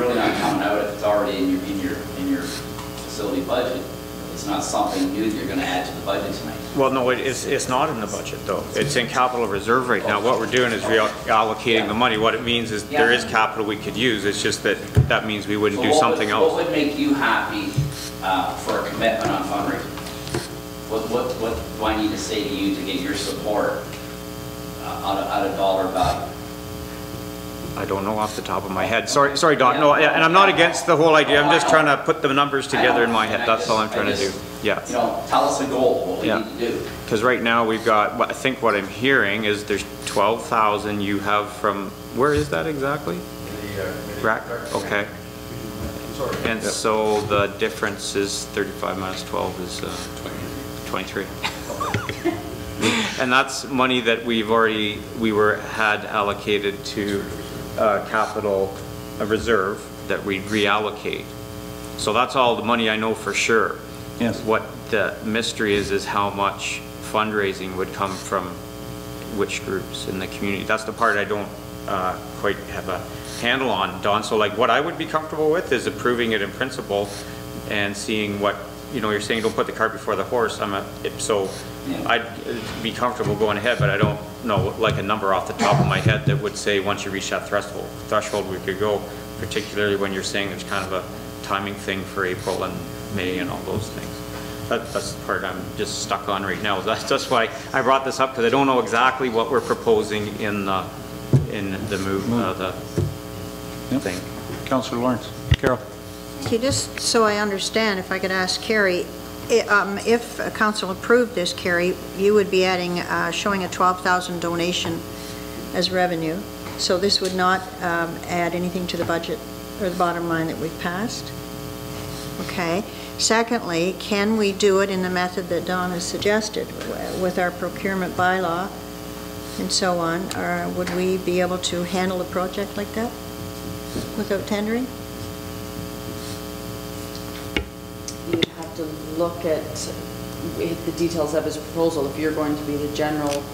really not coming out if it's already in your facility budget. It's not something new that you're going to add to the budget tonight. Well, no, it's not in the budget though. It's in capital reserve right now. What we're doing is reallocating the money. What it means is there is capital we could use. It's just that means we wouldn't do something else. What would make you happy for a commitment on fundraising? What do I need to say to you to get your support out of dollar value? I don't know off the top of my head. Sorry, Don. No, and I'm not against the whole idea. I'm just trying to put the numbers together in my head. That's all I'm trying to do. Yeah. You know, tell us a goal. What we need to do. Because right now we've got. I think what I'm hearing is there's 12,000 you have from. Where is that exactly? Rack. Okay. And so the difference is 35 minus 12 is 23. And that's money that we had allocated to capital reserve that we reallocate. So that's all the money I know for sure. Yes. What the mystery is how much fundraising would come from which groups in the community. That's the part I don't quite have a handle on, Don. So like what I would be comfortable with is approving it in principle and seeing what, you know, you're saying don't put the cart before the horse. I'd be comfortable going ahead, but I don't know like a number off the top of my head that would say once you reach that threshold we could go, particularly when you're saying there's kind of a timing thing for April and May and all those things. That's the part I'm just stuck on right now. That's why I brought this up, because I don't know exactly what we're proposing in the thing. Councillor Lawrence. Carol. Okay, just so I understand, if I could ask Carrie, if council approved this, Carrie, you would be adding, showing a 12,000 donation as revenue. So this would not add anything to the budget or the bottom line that we've passed. Okay. Secondly, can we do it in the method that Don has suggested with our procurement bylaw and so on? Or would we be able to handle a project like that without tendering? You'd have to look at the details of his proposal. If you're going to be the general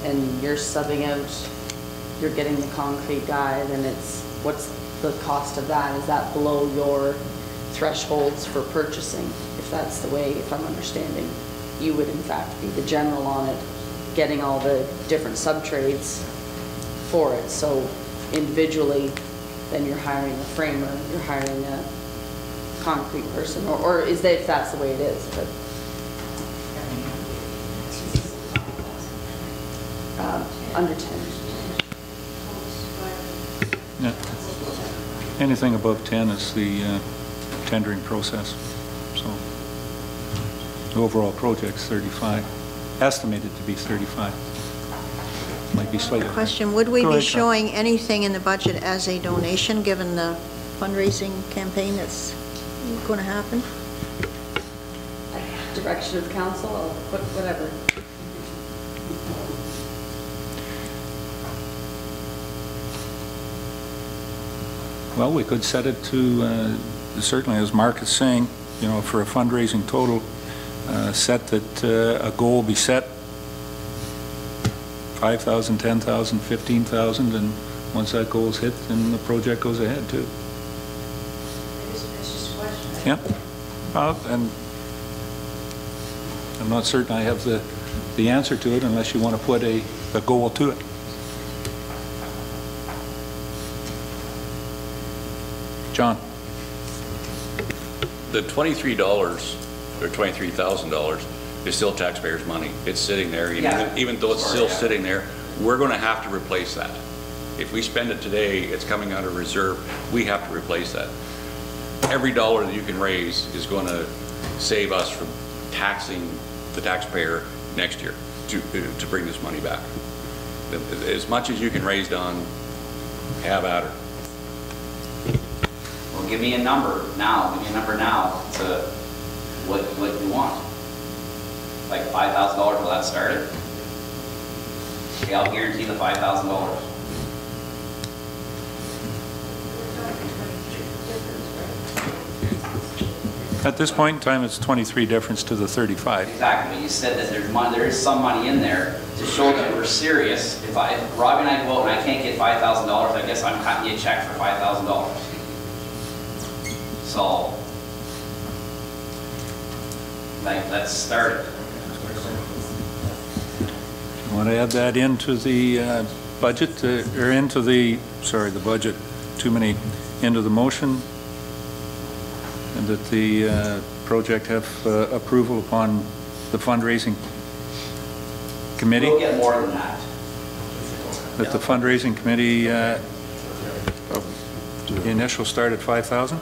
and you're subbing out, you're getting the concrete guy, then it's, what's the cost of that? Is that below your thresholds for purchasing? If that's the way, if I'm understanding, you would in fact be the general on it, getting all the different sub-trades for it. So individually, then you're hiring a framer, you're hiring a concrete person, or is that, if that's the way it is? But under 10. Yeah. Anything above 10 is the tendering process. So the overall project's 35, estimated to be 35. Might be slightly. Question: would we be showing anything in the budget as a donation, given the fundraising campaign that's going to happen? Direction of council, or whatever. Well, we could set it to, certainly as Mark is saying, you know, for a fundraising total, set that a goal be set, 5,000, 10,000, 15,000, and once that goal is hit, then the project goes ahead too. It's just a question. Yeah. And I'm not certain I have the answer to it unless you want to put a goal to it. John. The $23 or $23,000 is still taxpayers' money. It's sitting there, even though it's still sitting there. We're going to have to replace that. If we spend it today, it's coming out of reserve. We have to replace that. Every dollar that you can raise is going to save us from taxing the taxpayer next year to bring this money back. As much as you can raise, Don, have at her. Well, give me a number now. Give me a number now to what you want. Like $5,000 will that start it? Okay, I'll guarantee the $5,000. At this point in time, it's 23 difference to the 35. Exactly, but you said that there's money, there is some money in there to show that we're serious. If Robbie and I go out and I can't get $5,000, I guess I'm cutting you a check for $5,000. So, like, let's start it. Want to add that into the budget, or into the, sorry, the budget, too many, into the motion, and that the project have approval upon the fundraising committee? We'll get more than that. That the fundraising committee, the initial start at 5,000?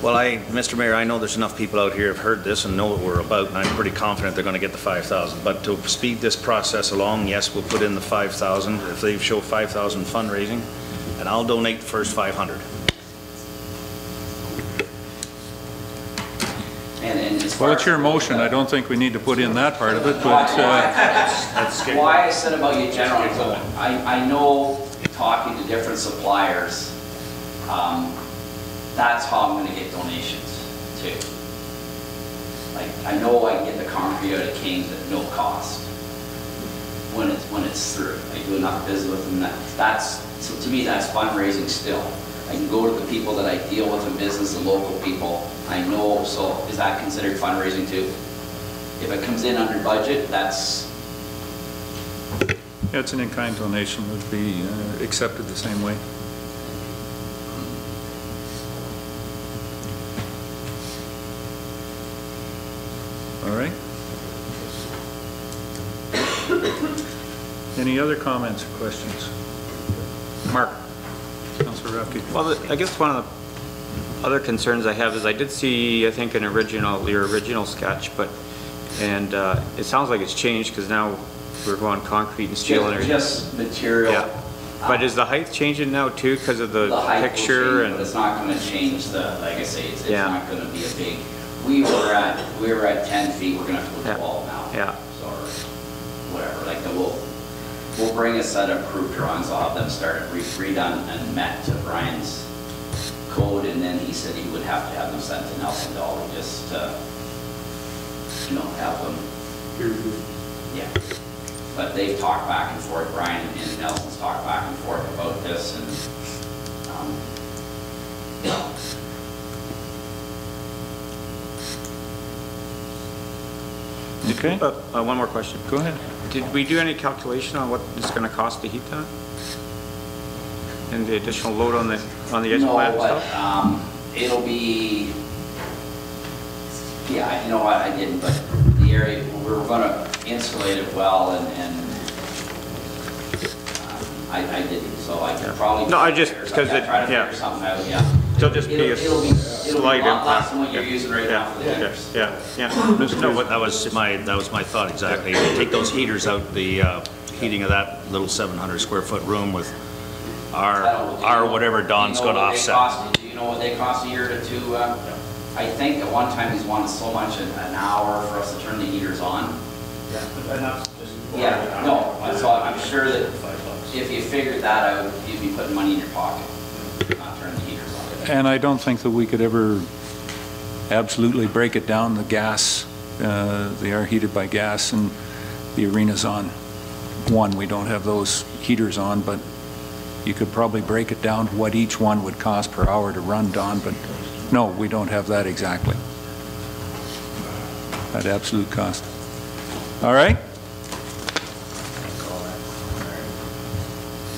Well, Mr. Mayor, I know there's enough people out here who've heard this and know what we're about, and I'm pretty confident they're going to get the 5,000. But to speed this process along, yes, we'll put in the 5,000 if they show 5,000 fundraising, and I'll donate the first 500. And as Well, far it's your as- motion. I don't think we need to put in that part of it, but Why I said about you generally, I know talking to different suppliers, that's how I'm gonna get donations too. Like, I know I can get the concrete out of Kings at no cost when it's through. I do enough business with them, so to me, that's fundraising still. I can go to the people that I deal with in business, the local people, I know, so is that considered fundraising too? If it comes in under budget, that's, it's an in-kind donation would be accepted the same way. All right. Any other comments or questions? Mark? Councillor Rafki? Well, I guess one of the other concerns I have is I did see, I think, your original sketch, and it sounds like it's changed because now we're going concrete and steel and everything. just material. Yeah. But is the height changing now too because of the height will picture? change, but it's not going to change the, like I say, it's Yeah. not going to be a big, we were at 10 feet, we're going to have to go Yeah. 12 now. Yeah. So, or whatever, like, we'll bring a set of approved drawings, I'll have them started, redone and met to Brian's code, and then he said he would have to have them sent to Nelson Dolly just to, have them. Yeah. But they've talked back and forth, Brian and Nelson's talked back and forth about this, and, Okay, One more question. go ahead. Did we do any calculation on what it's going to cost to heat that? And the additional load on the edge no, plant but, stuff? it'll be, yeah, you know what, I didn't, but the area, we're gonna insulate it well, and I didn't, so I could probably. No, I just- try to 'cause it- figure yeah. something out, yeah. It'll just be a It'll be slight a lot less impact. than what you're using right now for the Yeah, heaters. yeah. No, that was my thought exactly. Take those heaters out, the heating of that little 700 square foot room with our whatever Don's going to offset. Do you know what they cost a year to, I think at one time he's wanted so much an hour for us to turn the heaters on. Yeah, no, so I'm sure that if you figured that out, you'd be putting money in your pocket, not turning the heaters on. And I don't think that we could ever absolutely break it down, the gas, they are heated by gas, and the arena's on one. We don't have those heaters on, but you could probably break it down to what each one would cost per hour to run, Don, but no, we don't have that exactly. That absolute cost. All right?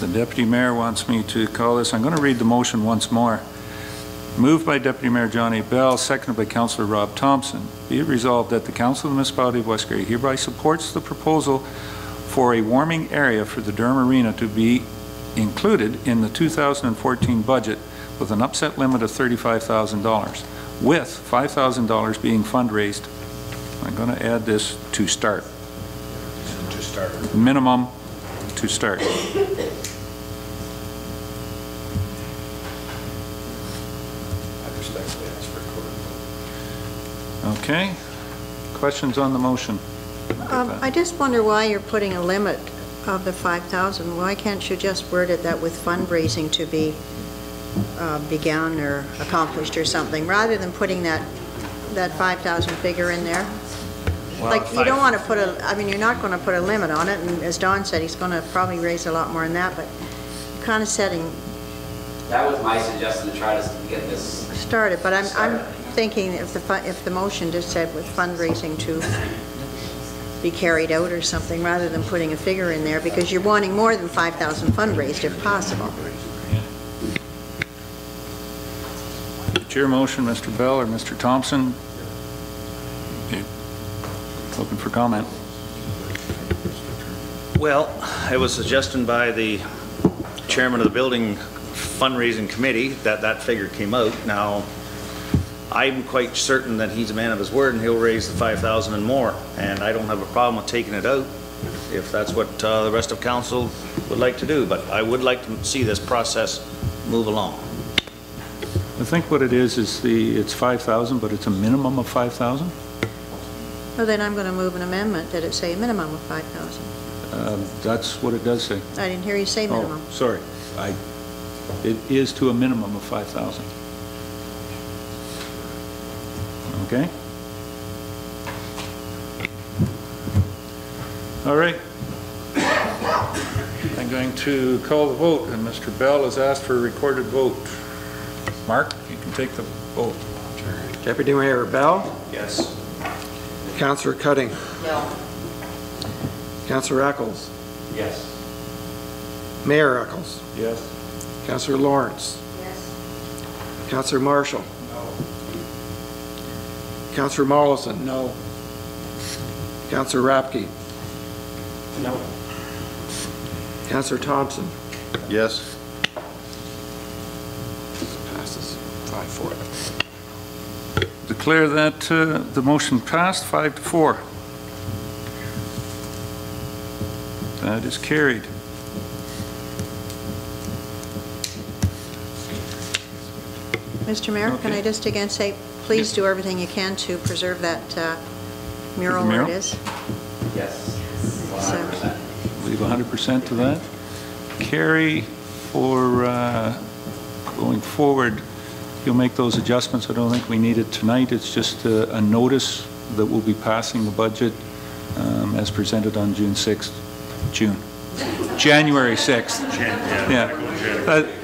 The Deputy Mayor wants me to call this. I'm going to read the motion once more. Moved by Deputy Mayor John A. Bell, seconded by Councillor Rob Thompson. Be it resolved that the Council of the Municipality of West Garry hereby supports the proposal for a warming area for the Durham Arena to be included in the 2014 budget with an upset limit of $35,000, with $5,000 being fundraised. I'm going to add this to start. To start. Minimum to start. Okay. Questions on the motion? I just wonder why you're putting a limit of the 5,000. Why can't you just word it that with fundraising to be begun or accomplished or something, rather than putting that 5,000 figure in there? Well, Like, you don't want to put a, I mean, you're not going to put a limit on it, and as Don said, he's going to probably raise a lot more than that, but you're kind of setting That was my suggestion, to try to get this Started, but I'm started. thinking if the motion just said with fundraising to be carried out or something, rather than putting a figure in there, because you're wanting more than 5,000 fundraised if possible. Chair motion, Mr. Bell or Mr. Thompson? Okay. Open for comment. Well, it was suggested by the chairman of the building fundraising committee that that figure came out. Now, I'm quite certain that he's a man of his word and he'll raise the 5,000 and more. And I don't have a problem with taking it out if that's what the rest of council would like to do. But I would like to see this process move along. I think what it is it's 5,000, but it's a minimum of 5,000? Well, then I'm going to move an amendment that it say a minimum of 5,000. That's what it does say. I didn't hear you say minimum. Oh, sorry. It is to a minimum of 5,000. Okay? All right. I'm going to call the vote, and Mr. Bell has asked for a recorded vote. Mark, you can take the vote. Deputy Mayor Bell? Yes. Councillor Cutting? No. Councillor Eccles? Yes. Mayor Eccles? Yes. Councillor Lawrence? Yes. Councillor Marshall? No. Councillor Mollison? No. Councillor Rapke? No. Councillor Thompson? Yes. Passes 5-4. Declare that the motion passed 5-4. That is carried. Mr. Mayor, can Okay. I just again say, please do everything you can to preserve that mural where it mural? is? Yes, 100%. Leave 100% to that. Carrie, for going forward, you'll make those adjustments. I don't think we need it tonight. It's just a notice that we'll be passing the budget as presented on January 6th. Yeah.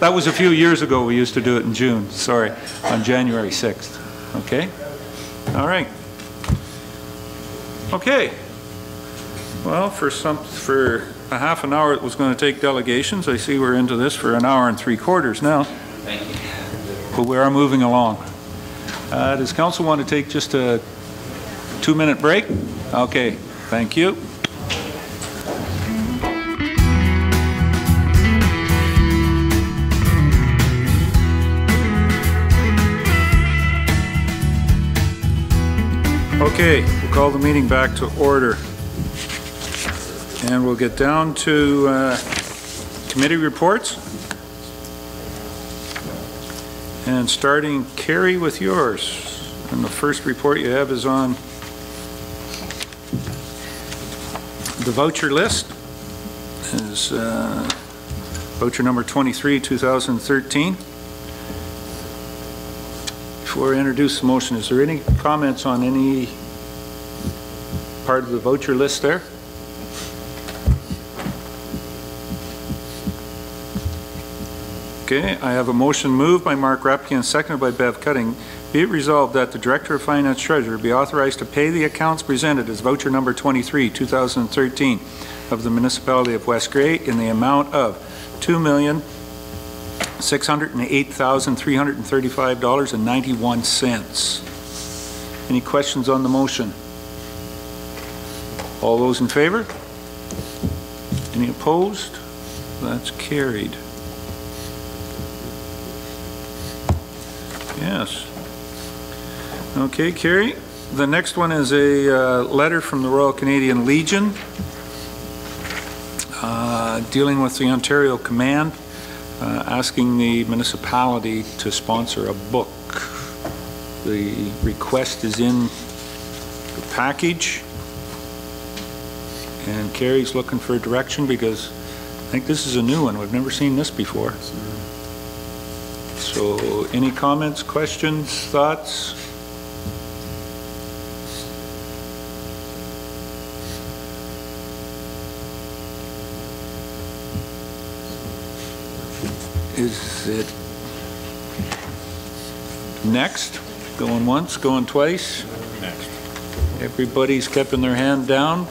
That was a few years ago. We used to do it in June, sorry, on January 6th. Okay? All right. Okay. Well, for a half an hour it was going to take delegations. I see we're into this for an hour and 3/4 now. Thank you. But we are moving along. Does council want to take just a 2-minute break? Okay, thank you. Okay, we'll call the meeting back to order. And we'll get down to committee reports. And starting, Carrie, with yours. And the first report you have is on the voucher list. Is voucher number 23, 2013. Before I introduce the motion, is there any comments on any part of the voucher list there? Okay, I have a motion moved by Mark Rapke and seconded by Bev Cutting. Be it resolved that the Director of Finance Treasurer be authorized to pay the accounts presented as voucher number 23, 2013 of the Municipality of West Grey in the amount of $2,608,335.91. Any questions on the motion? All those in favor? Any opposed? That's carried. Yes. Okay, Carrie. The next one is a letter from the Royal Canadian Legion dealing with the Ontario Command, asking the municipality to sponsor a book. The request is in the package, and Carrie's looking for direction because I think this is a new one. We've never seen this before. So, any comments, questions, thoughts? Is it Next, going once, going twice. Next. Everybody's keeping their hand down.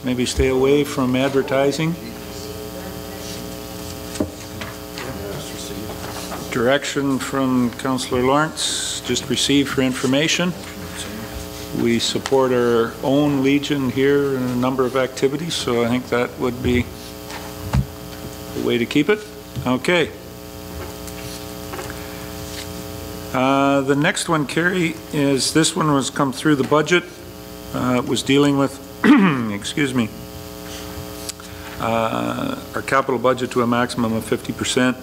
Maybe stay away from advertising. Direction from Councillor Lawrence, just received for information. We support our own Legion here in a number of activities, so I think that would be the way to keep it. Okay. The next one, Kerry, is this one was come through the budget. It was dealing with, excuse me, our capital budget to a maximum of 50%,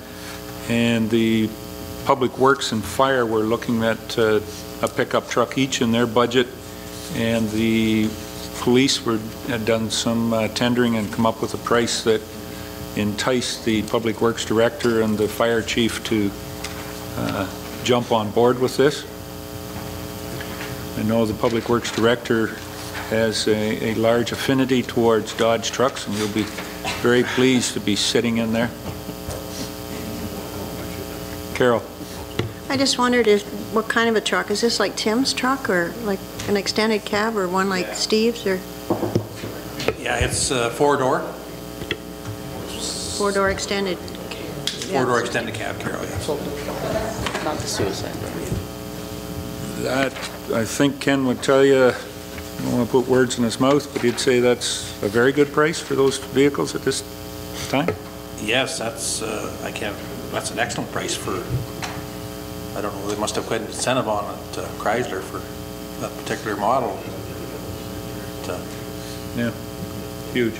and the Public Works and Fire were looking at a pickup truck each in their budget, and the police had done some tendering and come up with a price that enticed the Public Works Director and the Fire Chief to jump on board with this. I know the Public Works Director has a large affinity towards Dodge trucks, and you'll be very pleased to be sitting in there. Carol. I just wondered what kind of a truck? Is this like Tim's truck or like an extended cab or one like Steve's or? Yeah, it's four-door. Four-door extended. Four-door extended cab, Carol, yeah. Not the suicide. That, I think Ken would tell you, I don't want to put words in his mouth, but he'd say that's a very good price for those vehicles at this time? Yes, that's, that's an excellent price for, I don't know, they must have quite an incentive on it, Chrysler, for that particular model. Yeah, huge.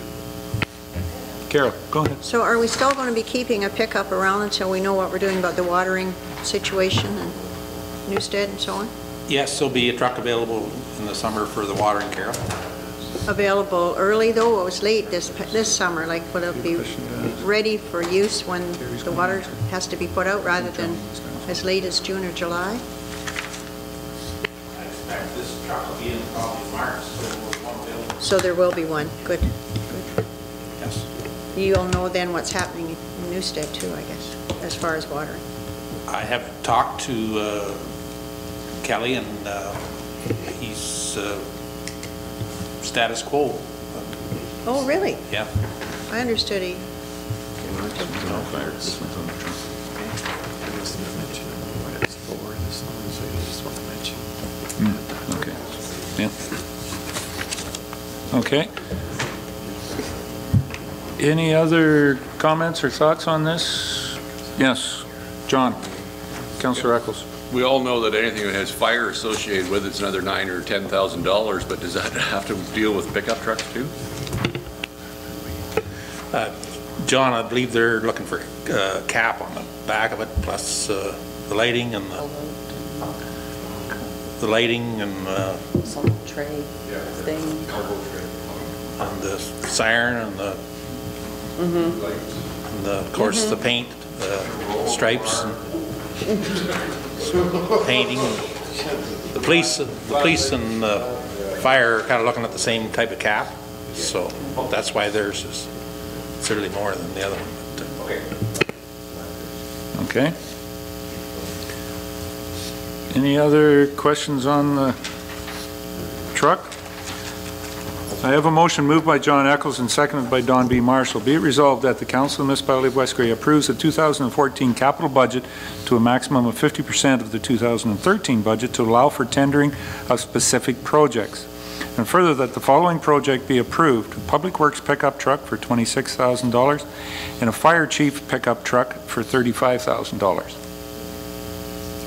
Carol, go ahead. So are we still going to be keeping a pickup around until we know what we're doing about the watering situation and Newstead and so on? Yes, there'll be a truck available in the summer for the watering, Carol. Available early though? It was late this summer. Like, will it be ready for use when the water has to be put out rather than as late as June or July? I expect this truck will be in probably March, so we'll one available. So there will be one. Good. Yes. You'll know then what's happening in Newstead too, I guess, as far as watering. I have talked to Kelly, and he's status quo. Oh, really? Yeah. I understood he didn't want to. No fire. This one's on the truck. Okay. Yeah. Okay. Any other comments or thoughts on this? Yes. John. Councillor Eccles. We all know that anything that has fire associated with it's another $9,000 or $10,000, but does that have to deal with pickup trucks too? John, I believe they're looking for a cap on the back of it, plus the lighting and Some tray thing. and the siren and and of course the paint, stripes, and painting. The police and fire are kind of looking at the same type of cap, so that's why theirs is certainly more than the other one. Okay. Any other questions on the truck? I have a motion moved by John Eccles and seconded by Don B. Marshall. Be it resolved that the Council of the Municipality of West Grey approves the 2014 capital budget to a maximum of 50% of the 2013 budget to allow for tendering of specific projects. And further, that the following project be approved: a Public Works pickup truck for $26,000 and a Fire Chief pickup truck for $35,000.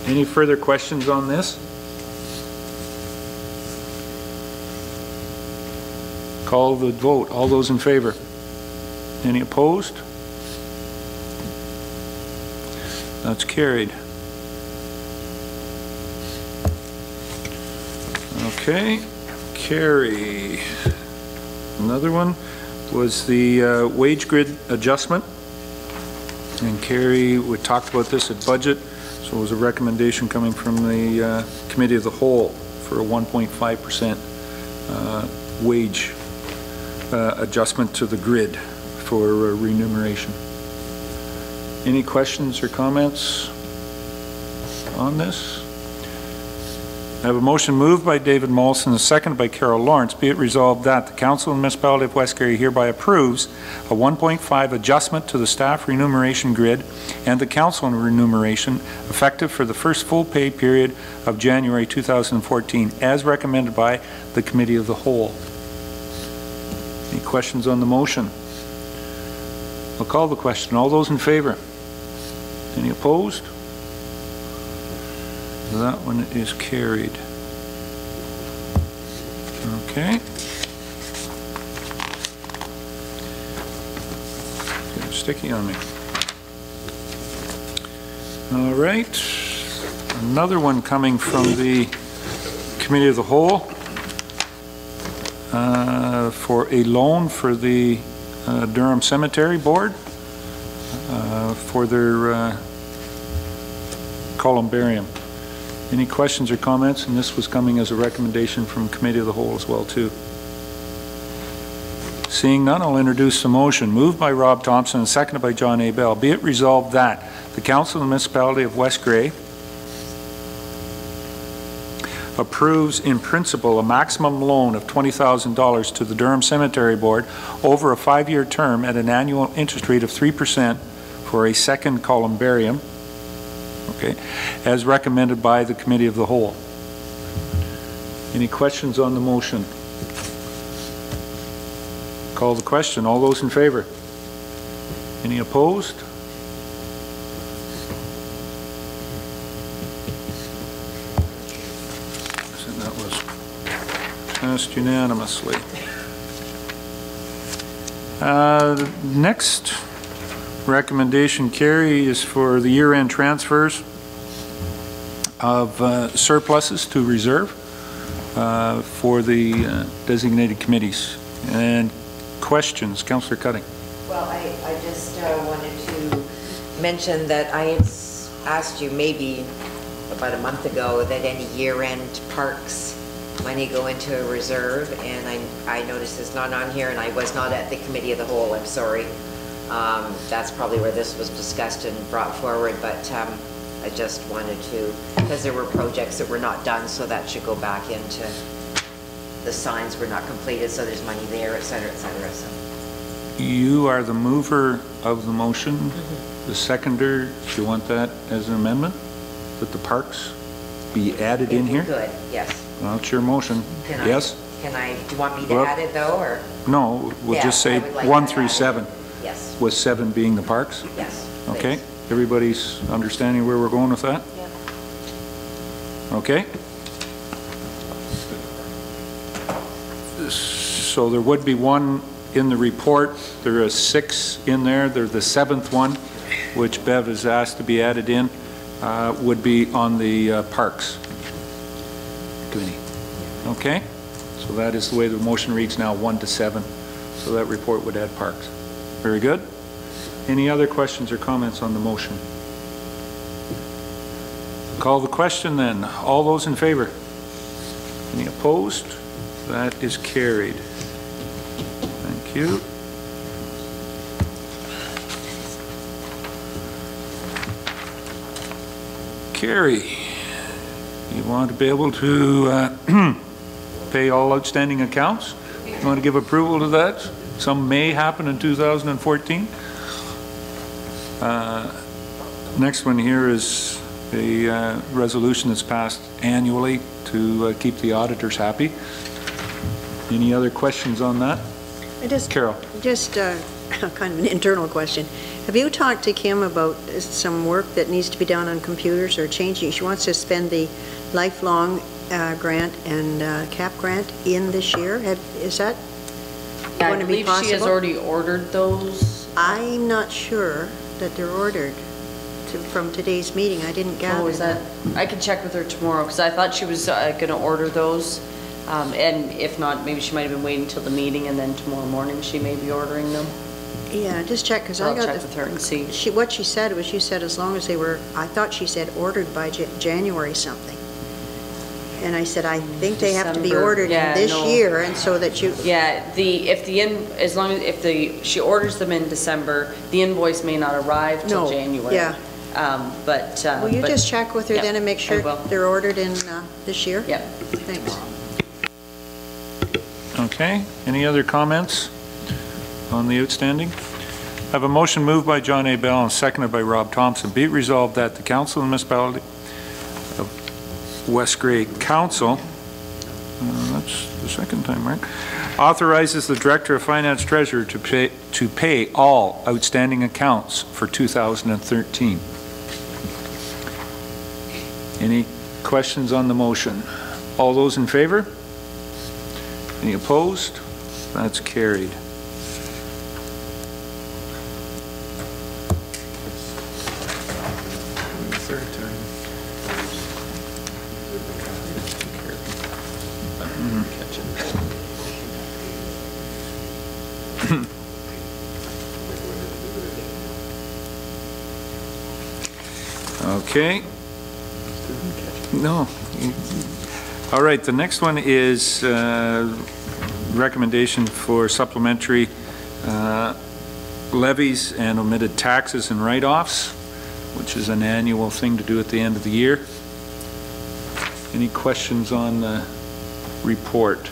Any further questions on this? Call the vote. All those in favor? Any opposed? That's carried. Okay, carry. Another one was the wage grid adjustment. And Carrie, we talked about this at budget, so it was a recommendation coming from the Committee of the Whole for a 1.5% wage adjustment to the grid for remuneration. Any questions or comments on this? I have a motion moved by David Molson and seconded by Carol Lawrence. Be it resolved that the Council of the Municipality of West Garry hereby approves a 1.5 adjustment to the staff remuneration grid and the council remuneration effective for the first full pay period of January 2014 as recommended by the Committee of the Whole. Any questions on the motion? I'll call the question. All those in favor? Any opposed? That one is carried. Okay. Getting sticky on me. All right. Another one coming from the Committee of the Whole for a loan for the Durham Cemetery Board for their columbarium. Any questions or comments? And this was coming as a recommendation from Committee of the Whole as well, too. Seeing none, I'll introduce the motion. Moved by Rob Thompson and seconded by John A. Bell. Be it resolved that the Council of the Municipality of West Garry approves in principle a maximum loan of $20,000 to the Durham Cemetery Board over a 5-year term at an annual interest rate of 3% for a second columbarium, okay, as recommended by the Committee of the Whole. Any questions on the motion? Call the question. All those in favor? Any opposed? So that was passed unanimously. The next recommendation, Carrie, is for the year-end transfers of surpluses to reserve for the designated committees. And questions, Councillor Cutting. Well, I just wanted to mention that I had asked you maybe about a month ago that any year-end parks money go into a reserve, and I noticed it's not on here, and I was not at the Committee of the Whole, I'm sorry. That's probably where this was discussed and brought forward, but I just wanted to, because there were projects that were not done, so that should go back into the signs were not completed, so there's money there, et cetera, so. You are the mover of the motion. The seconder, do you want that as an amendment? That the parks be added in here? Good, yes. Well, it's your motion. Yes? Do you want me to add it though, or? No, we'll just say 1 through 7. Yes. With 7 being the parks? Yes. Okay, everybody's understanding where we're going with that? Yeah. Okay. So there would be one in the report. There are 6 in there. There's the 7th one, which Bev has asked to be added in, would be on the Parks Committee. Okay? So that is the way the motion reads now, 1 to 7. So that report would add Parks. Very good. Any other questions or comments on the motion? Call the question then. All those in favor? Any opposed? That is carried. Thank you. Carrie, you want to be able to pay all outstanding accounts? You want to give approval to that? Some may happen in 2014. Next one here is a resolution that's passed annually to keep the auditors happy. Any other questions on that? Carol. Just kind of an internal question. Have you talked to Kim about some work that needs to be done on computers or changing? She wants to spend the lifelong grant and CAP grant in this year. Is that going to be possible? I believe she has already ordered those. I'm not sure that they're ordered from today's meeting. I didn't gather. Oh, is that? I can check with her tomorrow, because I thought she was going to order those. And if not, maybe she might have been waiting until the meeting, and then tomorrow morning she may be ordering them. Yeah, just check, because I got I'll check with her and see. What she said was, she said as long as they were, I thought she said ordered by January something. And I said, I think they have to be ordered in this year, and so that you... Yeah, if she orders them in December, the invoice may not arrive till January. Yeah. but. Will you just check with her Yeah, then and make I sure will. they're ordered in this year? Yep. Thanks. Okay, any other comments on the outstanding? I have a motion moved by John A. Bell and seconded by Rob Thompson. Be it resolved that the Council of the Municipality of West Grey Council, that's the second time, right, authorizes the Director of Finance Treasurer to pay all outstanding accounts for 2013. Any questions on the motion? All those in favor? Any opposed? That's carried. Third time. Catch it. Okay. No. All right, the next one is recommendation for supplementary levies and omitted taxes and write-offs, which is an annual thing to do at the end of the year. Any questions on the report?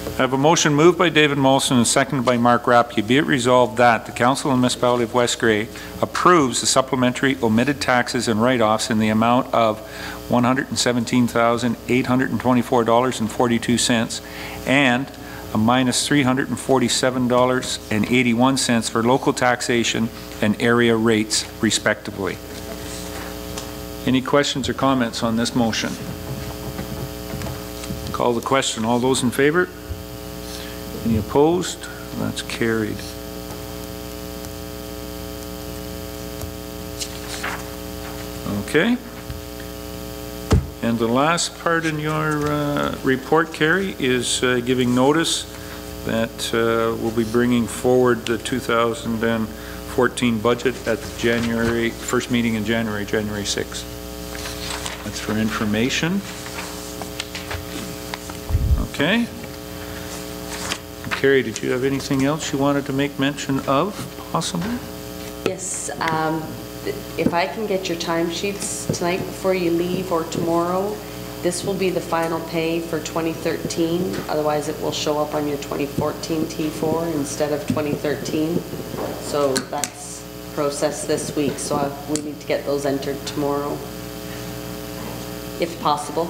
I have a motion moved by David Molson and seconded by Mark Rapke. Be it resolved that the Council of the Municipality of West Grey approves the supplementary omitted taxes and write-offs in the amount of $117,824.42 and a minus $347.81 for local taxation and area rates, respectively. Any questions or comments on this motion? Call the question. All those in favor? Any opposed? That's carried. Okay. And the last part in your report, Carrie, is giving notice that we'll be bringing forward the 2014 budget at the first meeting in January 6th. That's for information. Okay. Carrie, did you have anything else you wanted to make mention of, possibly? Yes, if I can get your timesheets tonight before you leave or tomorrow, this will be the final pay for 2013. Otherwise, it will show up on your 2014 T4 instead of 2013. So that's processed this week, so we need to get those entered tomorrow, if possible.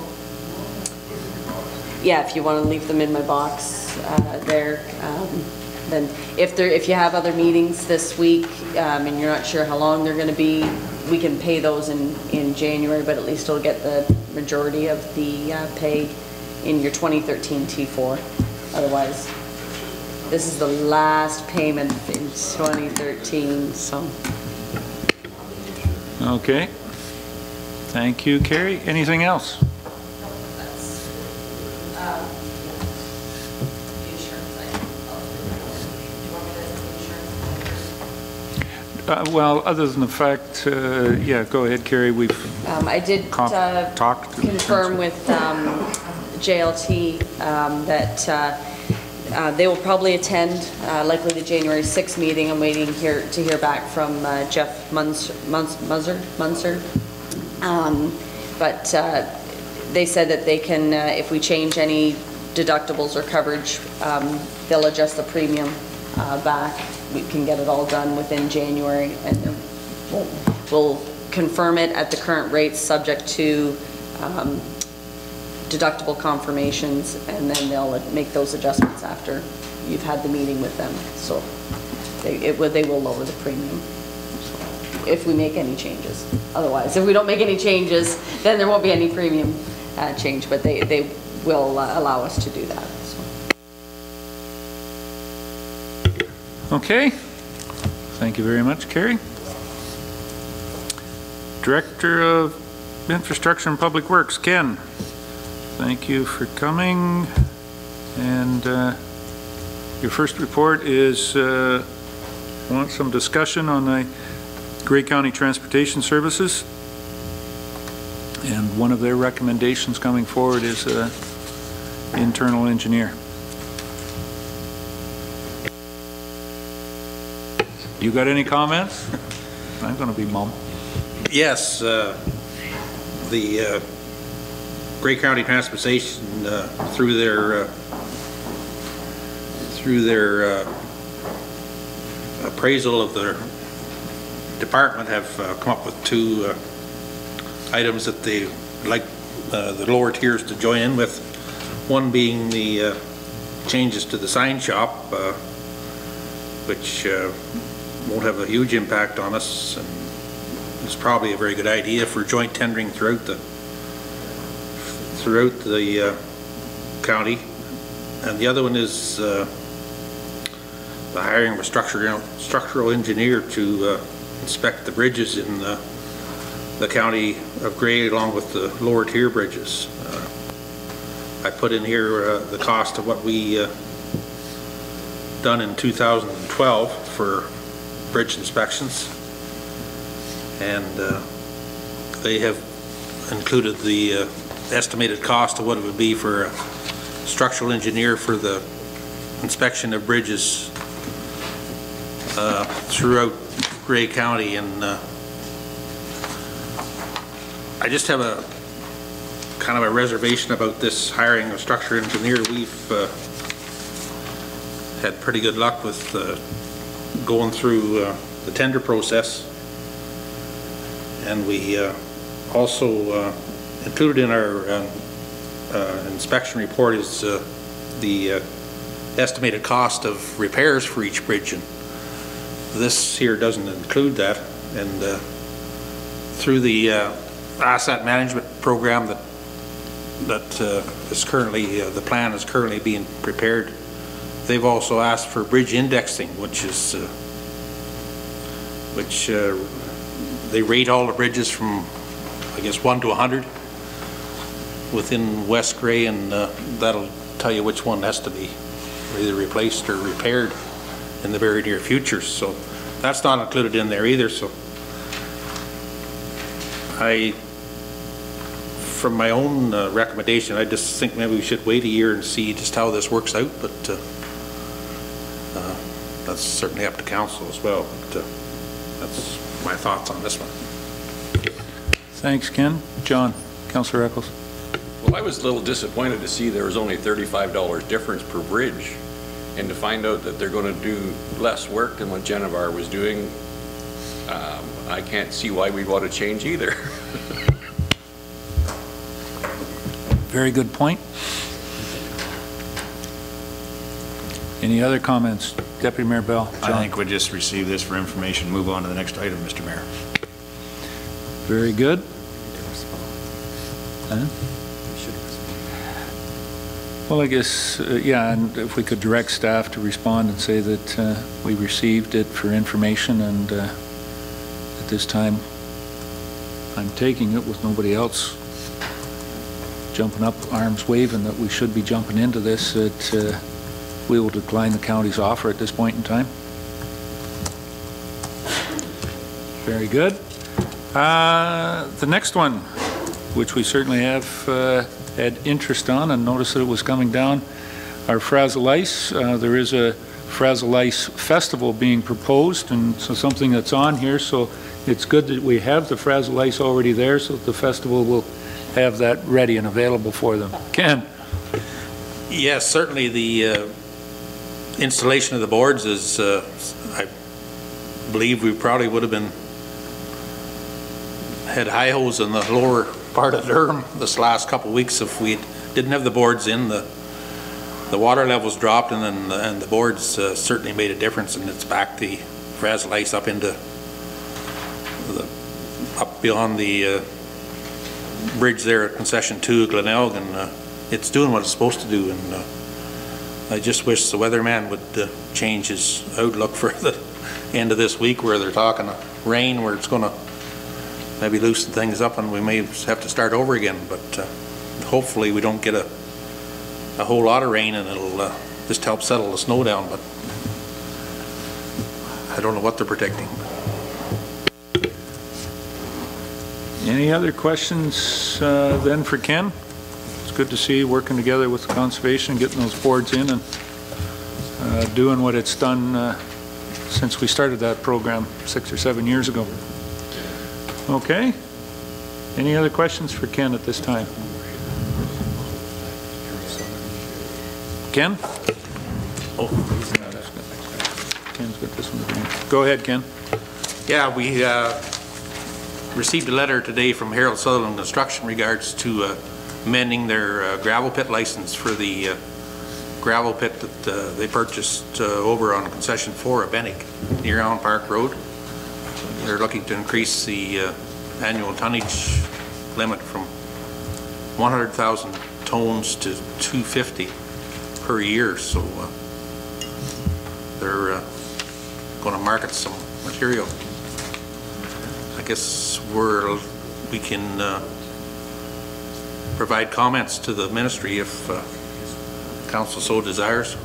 Yeah, if you want to leave them in my box there. Then if you have other meetings this week and you're not sure how long they're going to be, we can pay those in January, but at least it'll get the majority of the pay in your 2013 T4. Otherwise, this is the last payment in 2013, so. Okay. Thank you, Carrie. Anything else? Well, other than the fact, yeah, go ahead, Carrie. We've I did talked confirm with JLT that they will probably attend likely the January 6th meeting. I'm waiting to hear back from Jeff Munzer. But they said that they can, if we change any deductibles or coverage, they'll adjust the premium back. We can get it all done within January, and then we'll confirm it at the current rates, subject to deductible confirmations, and then they'll make those adjustments after you've had the meeting with them. So they will lower the premium if we make any changes. Otherwise, if we don't make any changes, then there won't be any premium change, but they will allow us to do that. So. Okay. Thank you very much, Carrie. Director of Infrastructure and Public Works, Ken. Thank you for coming. And your first report is want some discussion on the Grey County Transportation Services. And one of their recommendations coming forward is internal engineer. You got any comments? I'm going to be mum. Yes, the Grey County Transportation, through their appraisal of their department, have come up with 2 items that they like the lower tiers to join in with. One being the changes to the sign shop, which won't have a huge impact on us, and it's probably a very good idea for joint tendering throughout the county. And the other one is the hiring of a structural engineer to inspect the bridges in the county of Grey, along with the lower tier bridges. I put in here the cost of what we done in 2012 for bridge inspections, and they have included the estimated cost of what it would be for a structural engineer for the inspection of bridges throughout Grey County. And I just have a kind of a reservation about this hiring of a structural engineer. We've had pretty good luck with going through the tender process, and we also included in our inspection report is the estimated cost of repairs for each bridge, and this here doesn't include that. And through the asset management program that is currently, the plan is currently being prepared, they've also asked for bridge indexing, which is they rate all the bridges from, I guess, 1 to 100 within West Grey, and that'll tell you which one has to be either replaced or repaired in the very near future. So that's not included in there either. So from my own recommendation, I just think maybe we should wait a year and see just how this works out, but that's certainly up to council as well. But that's my thoughts on this one. Thanks, Ken. John, Councillor Eccles. Well, I was a little disappointed to see there was only $35 difference per bridge, and to find out that they're going to do less work than what Genevar was doing. I can't see why we want to change either. Very good point. Any other comments? Deputy Mayor Bell. John. I think we just receive this for information, move on to the next item, Mr. Mayor. Very good. Huh? Well, I guess, yeah, and if we could direct staff to respond and say that we received it for information, and at this time I'm taking it with nobody else jumping up, arms waving, that we should be jumping into this, that we will decline the county's offer at this point in time. Very good. The next one, which we certainly have had interest on and noticed that it was coming down, our Frazzle Ice. There is a Frazzle Ice festival being proposed, and so something that's on here, so it's good that we have the Frazzle Ice already there, so that the festival will have that ready and available for them. Ken? Yes, certainly the installation of the boards is, I believe we probably would have had high-hos in the lower part of Durham this last couple of weeks if we didn't have the boards in. The water levels dropped, and the boards certainly made a difference, and it's back the Frazzle Ice up into up beyond the bridge there at Concession 2 Glenelg, and it's doing what it's supposed to do. And I just wish the weatherman would change his outlook for the end of this week, where they're talking rain, where it's going to maybe loosen things up and we may have to start over again. But hopefully we don't get a whole lot of rain, and it'll just help settle the snow down. But I don't know what they're predicting. Any other questions then for Ken? It's good to see you working together with conservation, getting those boards in, and doing what it's done since we started that program 6 or 7 years ago. Okay. Any other questions for Ken at this time? Ken? Oh, Ken's got this one. Go ahead, Ken. Yeah, we received a letter today from Harold Sutherland Construction in regards to amending their gravel pit license for the gravel pit that they purchased over on concession 4 of Bennick near Allen Park Road. They're looking to increase the annual tonnage limit from 100,000 tons to 250 per year, so they're going to market some material. I guess we can provide comments to the ministry if council so desires.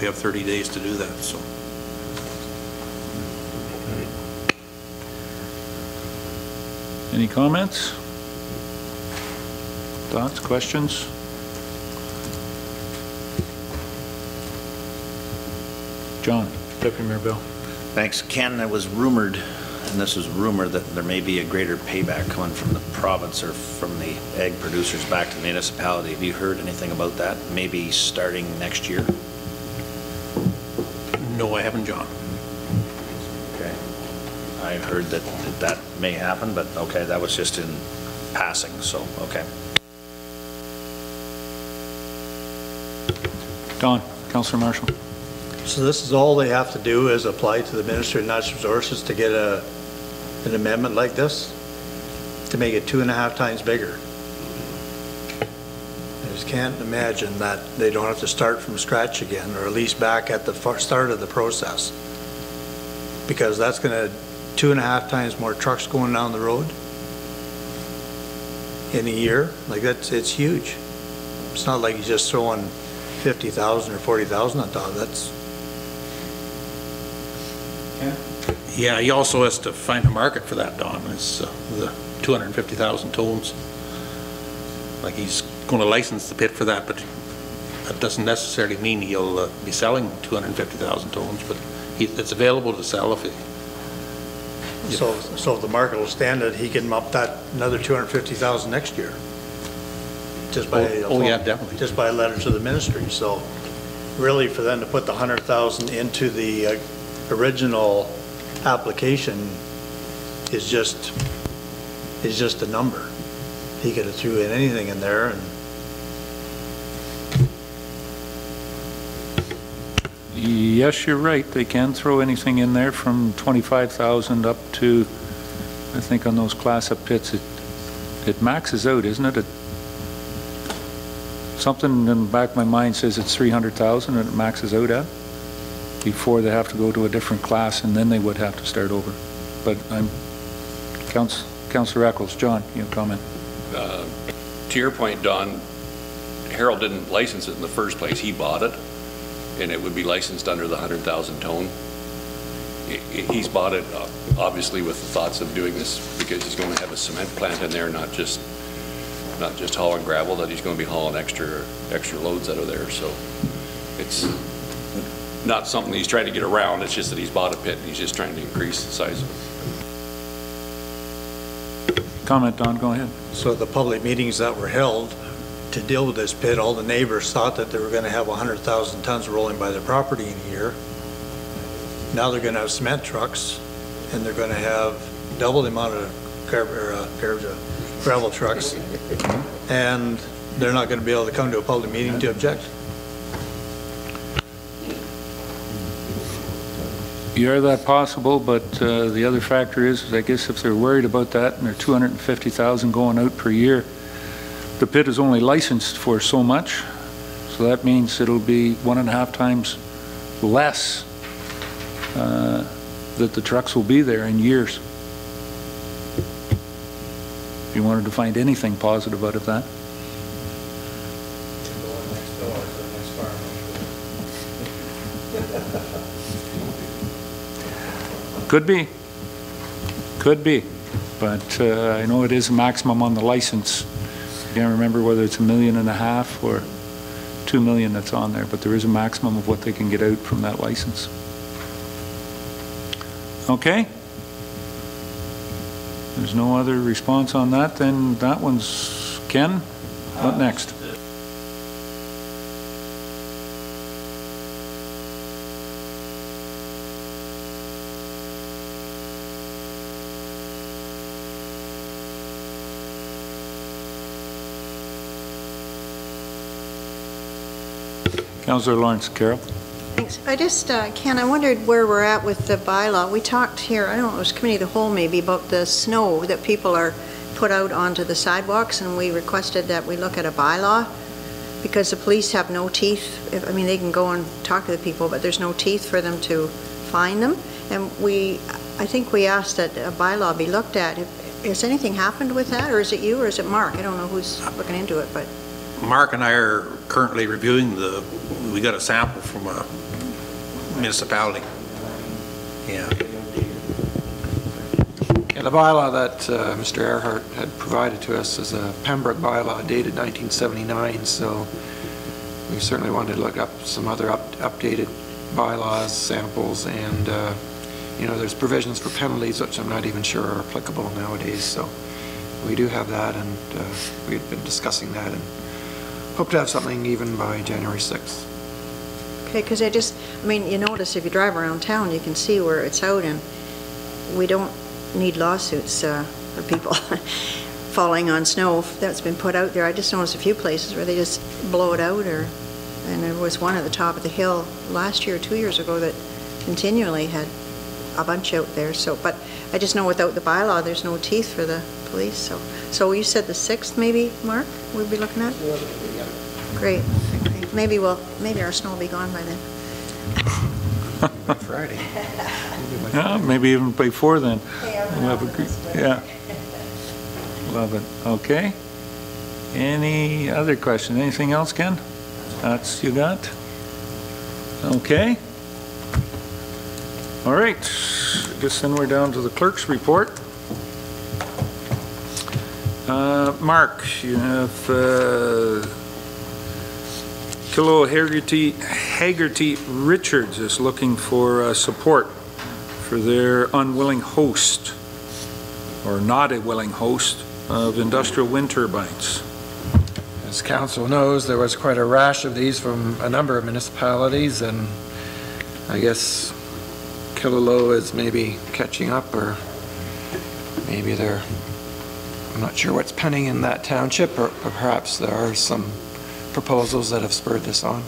We have 30 days to do that, so. Any comments? Thoughts, questions? John. Deputy Mayor Bell. Thanks. Ken, it was rumored, and this is rumored, that there may be a greater payback coming from the province or from the egg producers back to the municipality. Have you heard anything about that? Maybe starting next year? No, I haven't, John. Okay. I heard that may happen, but okay, that was just in passing, so, okay. Don, Councillor Marshall. So this is all they have to do is apply to the Ministry of Natural Resources to get an amendment like this, to make it 2.5 times bigger. I just can't imagine that they don't have to start from scratch again, or at least back at the start of the process. Because that's going to 2.5 times more trucks going down the road in a year. Like it's huge. It's not like you're just throwing 50,000 or 40,000 on top. That's. Yeah, he also has to find a market for that, Don. It's the 250,000 tons. Like he's going to license the pit for that, but that doesn't necessarily mean he'll be selling 250,000 tons, but it's available to sell if it. So if the market will stand it, he can up that another 250,000 next year. Just by yeah, definitely. Just by a letter to the ministry. So really, for them to put the 100,000 into the original application is just a number. He could have threw in anything in there, and yes, you're right. They can throw anything in there from 25,000 up to, I think on those class-up pits, it maxes out, isn't it? Something in the back of my mind says it's 300,000 and it maxes out at, before they have to go to a different class, and then they would have to start over. But Councillor Eccles. John, you have a comment? To your point, Don, Harold didn't license it in the first place. He bought it, and it would be licensed under the 100,000 ton. He's bought it obviously with the thoughts of doing this because he's going to have a cement plant in there, not just hauling gravel, that he's going to be hauling extra loads out of there. So it's not something he's trying to get around. It's just that he's bought a pit and he's just trying to increase the size of it. Comment, Don, go ahead. so the public meetings that were held to deal with this pit, all the neighbors thought that they were going to have 100,000 tons rolling by their property in a year. Now they're going to have cement trucks, and they're going to have double the amount of gravel trucks, and they're not going to be able to come to a public meeting to object. Yeah, that possible, but the other factor is I guess if they're worried about that and they're 250,000 going out per year, the pit is only licensed for so much, so that means it'll be 1.5 times less that the trucks will be there in years. If you wanted to find anything positive out of that. Could be, but I know it is a maximum on the license. I can't remember whether it's $1.5 million or $2 million that's on there, but there is a maximum of what they can get out from that license. Okay. There's no other response on that, then that one's Ken. What next? Councillor Lawrence. Carol? Thanks. I just, Ken, I wondered where we're at with the bylaw. We talked here, I don't know, it was committee of the whole maybe, about the snow that people are put out onto the sidewalks, and we requested that we look at a bylaw because the police have no teeth. I mean, they can go and talk to the people, but there's no teeth for them to fine them. And I think we asked that a bylaw be looked at. Has anything happened with that, or is it you, or is it Mark? I don't know who's looking into it, but... Mark and I are currently reviewing we got a sample from a municipality. Yeah. Yeah, the bylaw that Mr. Earhart had provided to us is a Pembroke bylaw dated 1979, so we certainly wanted to look up some other updated bylaws, samples, and you know, there's provisions for penalties which I'm not even sure are applicable nowadays, so we do have that, and we've been discussing that and hope to have something even by January 6th. Okay, because I mean, you notice if you drive around town, you can see where it's out, and we don't need lawsuits for people falling on snow that's been put out there. I just noticed a few places where they just blow it out, and there was one at the top of the hill last year or 2 years ago that continually had a bunch out there. So, but I just know without the bylaw, there's no teeth for the police. So you said the 6th, maybe, Mark, we'll be looking at? Great. Okay. Maybe our snow will be gone by then. Friday. Yeah, maybe even before then. We'll have yeah. Love it. Okay. Any other question? Anything else, Ken? That's you got? Okay. All right. I guess then we're down to the clerk's report. Mark, you have Kilo Haggerty Richards is looking for support for their unwilling host, or not a willing host, of industrial wind turbines. As council knows, there was quite a rash of these from a number of municipalities, and I guess Killaloe is maybe catching up, or maybe I'm not sure what's pending in that township, or perhaps there are some proposals that have spurred this on.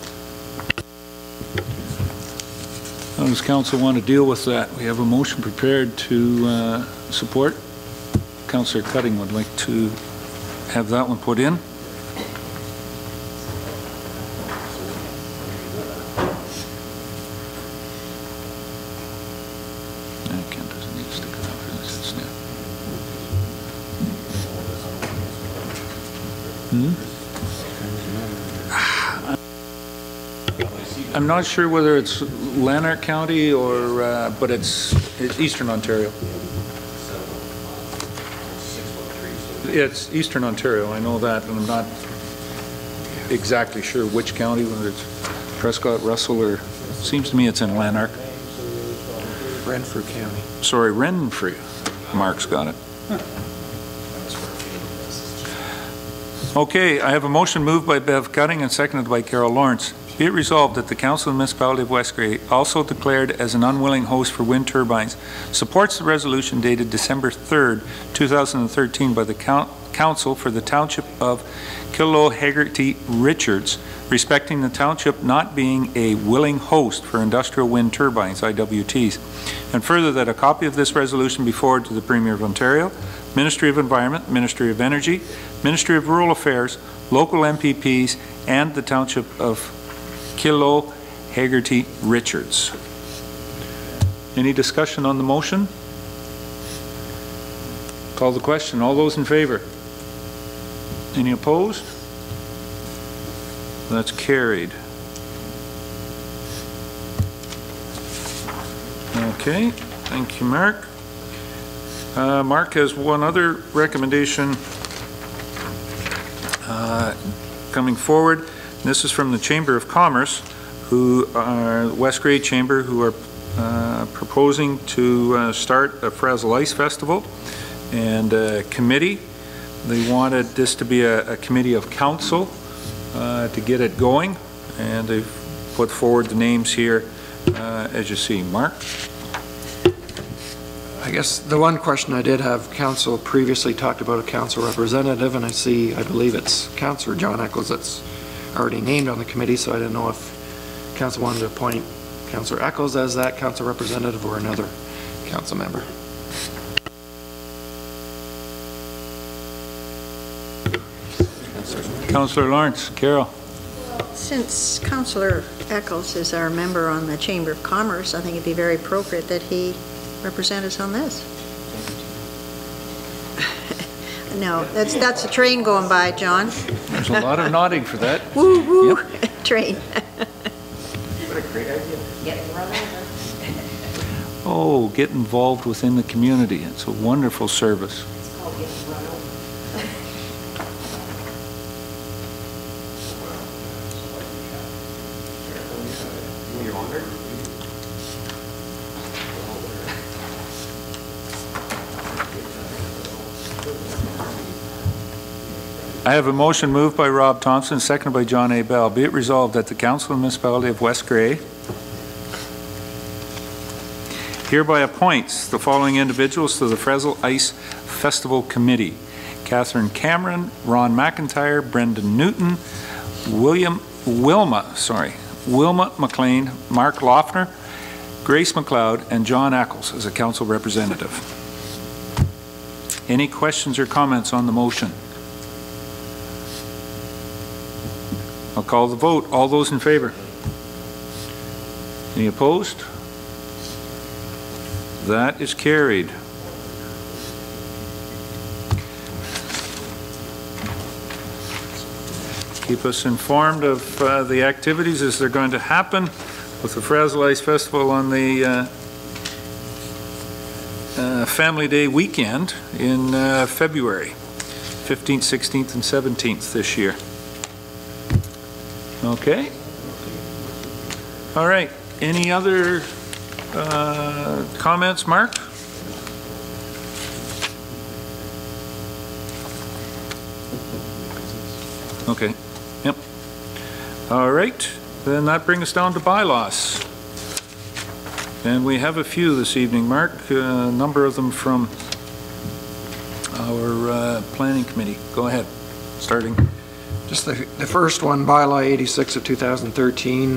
How does council want to deal with that? We have a motion prepared to support. Councillor Cutting would like to have that one put in. Ken doesn't need to stick it out for this. It's I'm not sure whether it's Lanark County or, but it's Eastern Ontario. It's Eastern Ontario, I know that, and I'm not exactly sure which county, whether it's Prescott, Russell, or seems to me it's in Lanark. Renfrew County. Sorry, Renfrew. Mark's got it. Okay, I have a motion moved by Bev Cutting and seconded by Carol Lawrence. Be it resolved that the Council of the Municipality of West Grey, also declared as an unwilling host for wind turbines, supports the resolution dated December 3rd, 2013 by the Council for the Township of Killaloe Haggerty Richards, respecting the township not being a willing host for industrial wind turbines, IWTs, and further that a copy of this resolution be forwarded to the Premier of Ontario, Ministry of Environment, Ministry of Energy, Ministry of Rural Affairs, local MPPs, and the Township of Killaloe Haggerty Richards. Any discussion on the motion? Call the question. All those in favor? Any opposed? That's carried. Okay, thank you, Mark. Mark has one other recommendation coming forward. This is from the Chamber of Commerce, who are West Grey Chamber, who are proposing to start a Frazzle Ice Festival. and committee. They wanted this to be a committee of council to get it going, and they've put forward the names here as you see. Mark? I guess the one question I did have, council previously talked about a council representative, and I believe it's Councillor John Eccles that's already named on the committee, so I didn't know if council wanted to appoint Councillor Eccles as that council representative or another council member. Councillor Lawrence. Carol? Since Councillor Eccles is our member on the Chamber of Commerce, I think it'd be very appropriate that he represent us on this. No, that's a train going by, John. There's a lot of nodding for that. Woo, woo, Yep. train. What a great idea. Getting run over. Oh, get involved within the community. It's a wonderful service. It's called getting run over. I have a motion moved by Rob Thompson, seconded by John A. Bell. Be it resolved that the Council of the Municipality of West Grey hereby appoints the following individuals to the Fresno Ice Festival Committee: Catherine Cameron, Ron McIntyre, Brendan Newton, Wilma McLean, Mark Loeffner, Grace McLeod, and John Eccles as a council representative. Any questions or comments on the motion? I'll call the vote. All those in favor? Any opposed? That is carried. Keep us informed of the activities as they're going to happen with the Fresno Ice Festival on the Family Day weekend in February, 15th, 16th, and 17th this year. Okay. All right. Any other comments, Mark? Okay. Yep. All right. Then that brings us down to bylaws. And we have a few this evening, Mark. A number of them from our planning committee. Go ahead. Starting. Just the first one, bylaw 86 of 2013,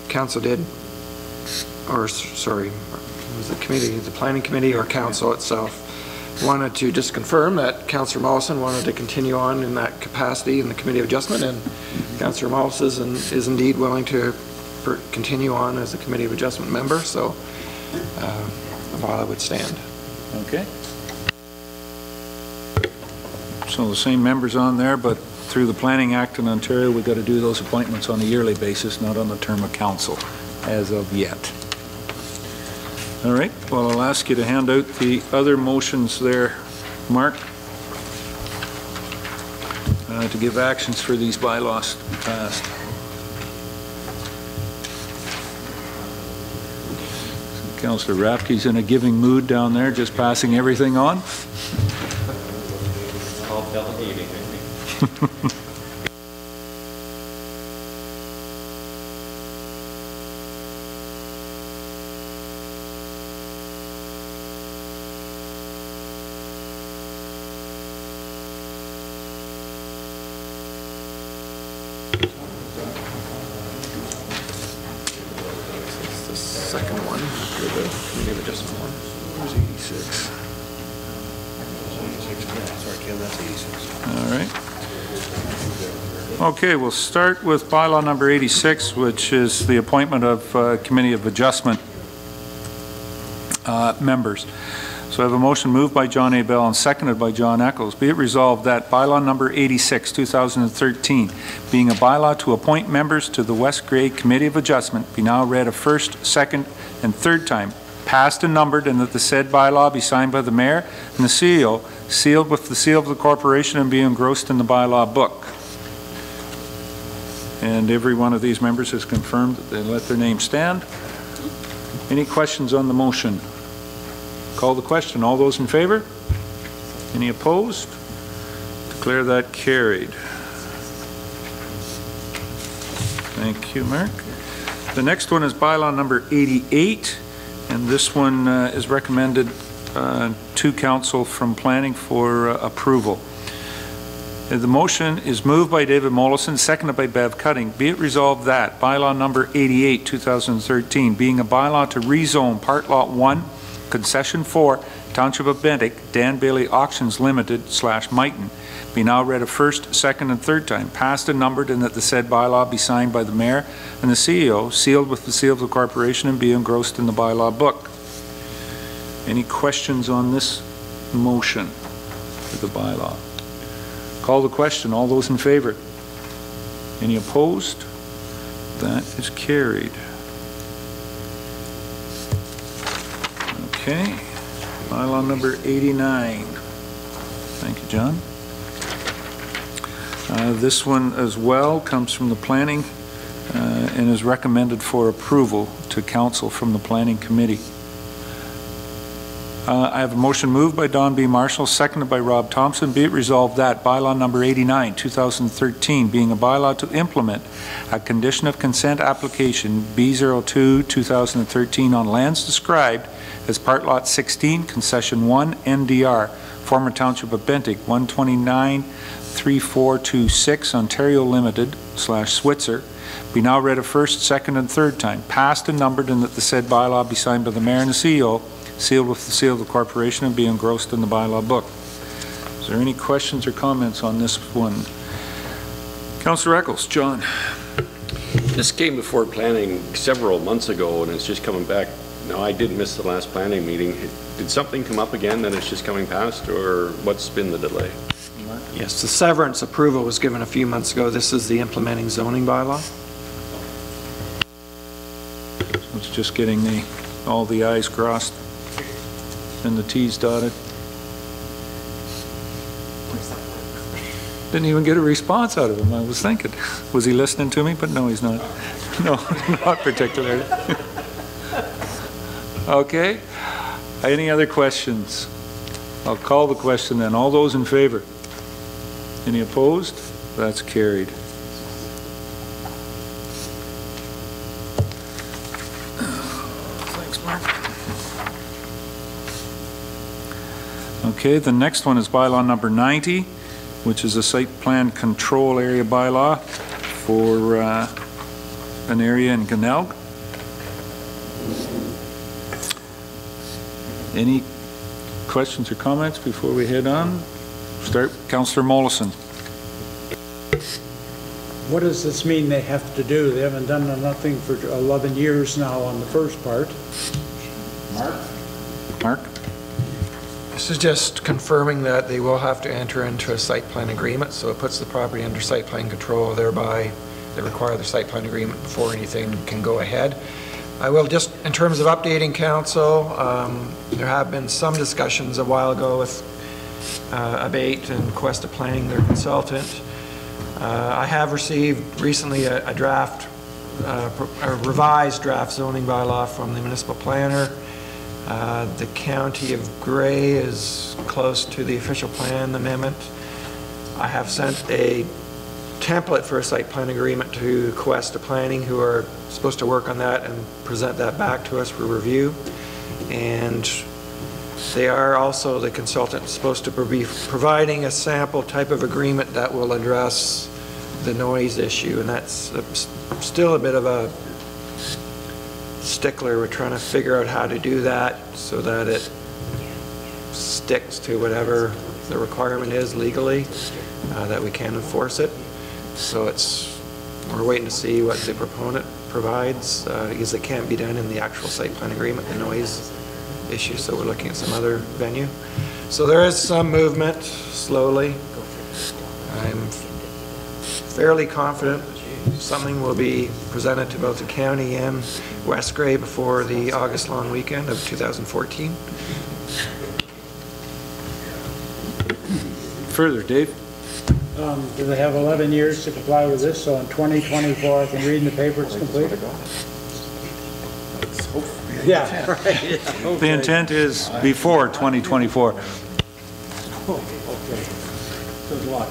council did, or sorry, was the committee, the planning committee or council itself, wanted to just confirm that Councillor Mollison wanted to continue on in that capacity in the Committee of Adjustment, and Councillor Mollison is indeed willing to continue on as a Committee of Adjustment member, so the bylaw would stand. Okay. So the same members on there, but through the Planning Act in Ontario, we've got to do those appointments on a yearly basis, not on the term of council as of yet. All right, well, I'll ask you to hand out the other motions there, Mark, to give actions for these bylaws passed. Councillor Rapke's in a giving mood down there, just passing everything on. All delegating, I think. It's the second one, after the Committee of Adjustment one. Where's 86? All right. Okay, we'll start with bylaw number 86, which is the appointment of Committee of Adjustment members. So I have a motion moved by John A. Bell and seconded by John Eccles. Be it resolved that bylaw number 86, 2013, being a bylaw to appoint members to the West Grey Committee of Adjustment, be now read a first, second, and third time, passed and numbered, and that the said bylaw be signed by the mayor and the CEO, sealed with the seal of the corporation, and be engrossed in the bylaw book. And every one of these members has confirmed that they let their name stand. Any questions on the motion? Call the question. All those in favor? Any opposed? Declare that carried. Thank you, Mark. The next one is bylaw number 88, and this one is recommended to council from planning for approval. The motion is moved by David Mollison, seconded by Bev Cutting. Be it resolved that bylaw number 88, 2013, being a bylaw to rezone Part Lot 1, Concession 4, Township of Bentinck, Dan Bailey Auctions Limited /Mighton, be now read a first, second, and third time, passed and numbered, and that the said bylaw be signed by the mayor and the CEO, sealed with the seal of the corporation, and be engrossed in the bylaw book. Any questions on this motion for the bylaw? Call the question. All those in favor? Any opposed? That is carried. Okay. Bylaw number 89. Thank you, John. This one as well comes from the planning and is recommended for approval to council from the planning committee. I have a motion moved by Don B. Marshall, seconded by Rob Thompson. Be it resolved that bylaw number 89, 2013, being a bylaw to implement a condition of consent application B02, 2013 on lands described as Part Lot 16, Concession 1, NDR, former Township of Bentinck, 129-3426, Ontario Limited /Switzer, be now read a first, second, and third time, passed and numbered, and that the said bylaw be signed by the mayor and the CEO, sealed with the seal of the corporation, and be engrossed in the bylaw book. Is there any questions or comments on this one? Councillor Eccles. John. This came before planning several months ago, and it's just coming back. Now, I did miss the last planning meeting. Did something come up again that it's just coming past, or what's been the delay? Yes, the severance approval was given a few months ago. This is the implementing zoning bylaw. So it's just getting all the I's crossed and the T's dotted. Didn't even get a response out of him. I was thinking, was he listening to me? But no, he's not. No, not particularly. Okay. Any other questions? I'll call the question then. All those in favor? Any opposed? That's carried. Thanks, Mark. Okay, the next one is bylaw number 90, which is a site plan control area bylaw for an area in Glenelg. Any questions or comments before we head on? Start, Councillor Mollison. What does this mean they have to do? They haven't done nothing for 11 years now on the first part. Mark? This is just confirming that they will have to enter into a site plan agreement, so it puts the property under site plan control, thereby they require the site plan agreement before anything can go ahead. I will just, in terms of updating council, there have been some discussions a while ago with Abate and Quest of Planning, their consultant. I have received recently a revised draft zoning bylaw from the municipal planner. The county of Grey is close to the official plan amendment. I have sent a template for a site plan agreement to Quest of Planning, who are supposed to work on that and present that back to us for review. And they are also, the consultant, supposed to be providing a sample type of agreement that will address the noise issue, and that's still a bit of a stickler. We're trying to figure out how to do that so that it sticks to whatever the requirement is legally, that we can enforce it. So we're waiting to see what the proponent provides, because it can't be done in the actual site plan agreement, the noise issue, so we're looking at some other venue. So there is some movement, slowly. I'm fairly confident something will be presented to both the county and West Grey before the August long weekend of 2014. Further, Dave? Do they have 11 years to comply with this, so in 2024 I can read in the paper it's completed? Let's hope we Yeah, right. The intent is before 2024. Okay. Good luck.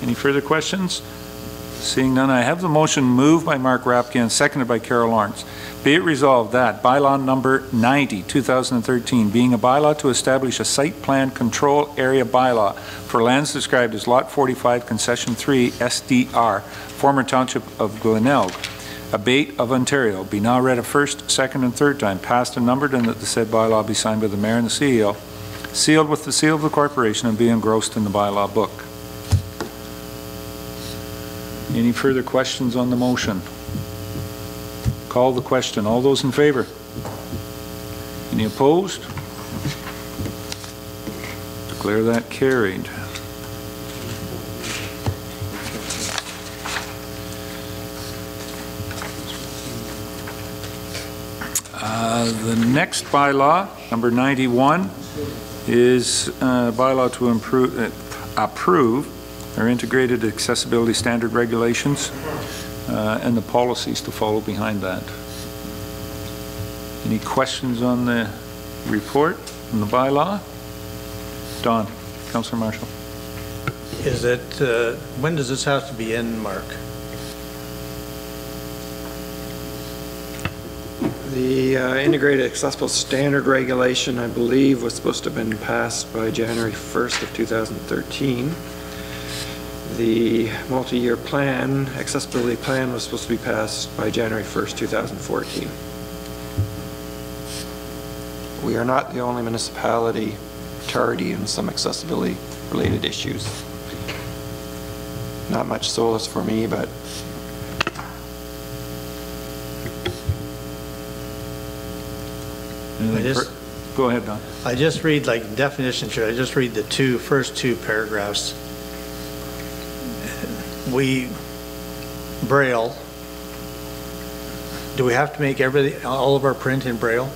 Any further questions? Seeing none, I have the motion moved by Mark Rapke and seconded by Carol Lawrence. Be it resolved that bylaw number 90, 2013, being a bylaw to establish a site plan control area bylaw for lands described as Lot 45, Concession 3, SDR, former Township of Glenelg, Abate of Ontario, be now read a first, second, and third time, passed and numbered, and that the said bylaw be signed by the mayor and the CEO, sealed with the seal of the corporation, and be engrossed in the bylaw book. Any further questions on the motion? Call the question. All those in favor? Any opposed? Declare that carried. The next bylaw, number 91, is a bylaw to approve our integrated accessibility standard regulations and the policies to follow behind that. Any questions on the report, on the bylaw? Don, Councillor Marshall. Is it, when does this have to be in, Mark? The integrated accessible standard regulation, I believe, was supposed to have been passed by January 1st of 2013. The multi-year plan, accessibility plan, was supposed to be passed by January 1st, 2014. We are not the only municipality tardy in some accessibility related issues. Not much solace for me, but Go ahead, Don. I just read like definition here. I just read the first two paragraphs. Braille. Do we have to make all of our print in Braille?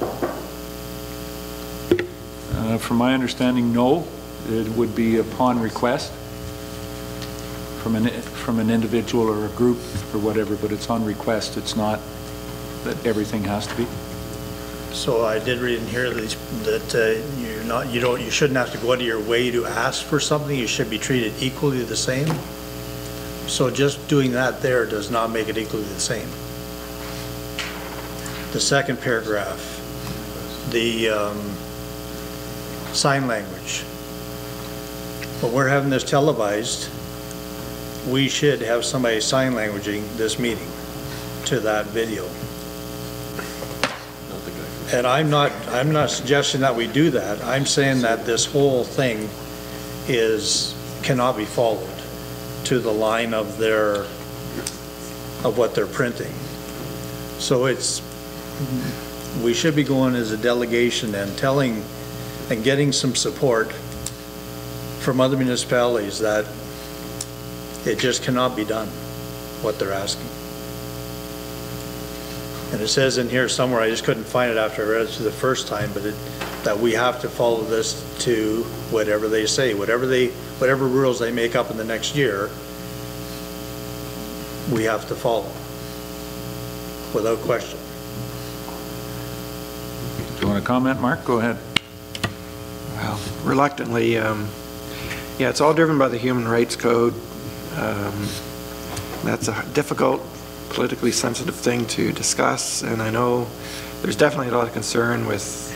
From my understanding, no. It would be upon request from an individual or a group or whatever, but it's on request. It's not that everything has to be. So I did read in here that you shouldn't have to go out of your way to ask for something. You should be treated equally the same. So just doing that there does not make it equally the same. The second paragraph, the sign language. When we're having this televised, we should have somebody sign languaging this meeting to that video. And I'm not suggesting that we do that. I'm saying that this whole thing cannot be followed to the line of what they're printing. So we should be going as a delegation and telling and getting some support from other municipalities that it just cannot be done, what they're asking. And it says in here somewhere, I just couldn't find it after I read it the first time, but that we have to follow this to whatever they say, whatever rules they make up in the next year, we have to follow, without question. Do you want to comment, Mark? Go ahead. Well, reluctantly, yeah, it's all driven by the Human Rights Code. That's a difficult, politically sensitive thing to discuss, and I know there's definitely a lot of concern with,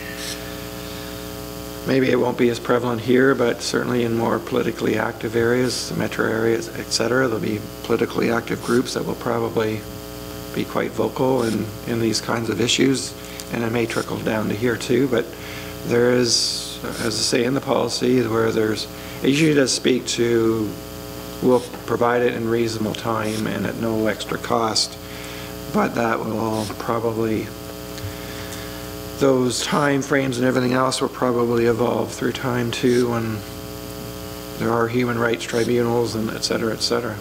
maybe it won't be as prevalent here, but certainly in more politically active areas, metro areas, etc., there'll be politically active groups that will probably be quite vocal in these kinds of issues, and it may trickle down to here too, but there is, as I say in the policy, where it usually does speak to, we'll provide it in reasonable time and at no extra cost, but that will all probably, those time frames and everything else will probably evolve through time too, when there are human rights tribunals and et cetera, et cetera.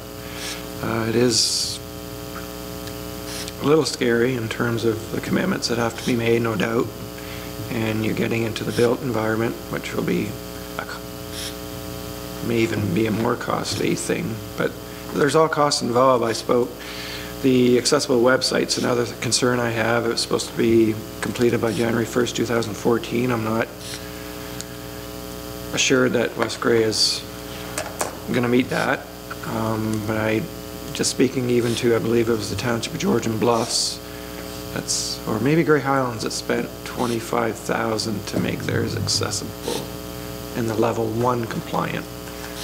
It is a little scary in terms of the commitments that have to be made, no doubt, and you're getting into the built environment, which will be may even be a more costly thing, but there's all costs involved. I spoke, the accessible website's another concern I have. It was supposed to be completed by January 1st, 2014. I'm not assured that West Grey is going to meet that. But just speaking even to, I believe it was the Township of Georgian Bluffs, or maybe Grey Highlands, that spent $25,000 to make theirs accessible in the level 1 compliant.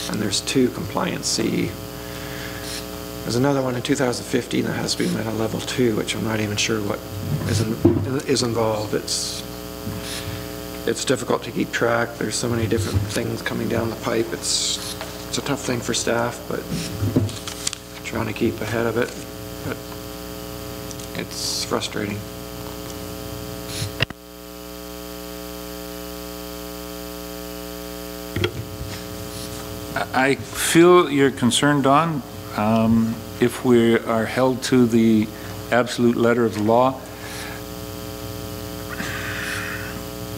And there's 2 compliant C. There's another one in 2015 that has to be met at level 2, which I'm not even sure what is involved. It's difficult to keep track. There's so many different things coming down the pipe. It's a tough thing for staff, but trying to keep ahead of it. But it's frustrating. I feel your concern, Don. If we are held to the absolute letter of the law,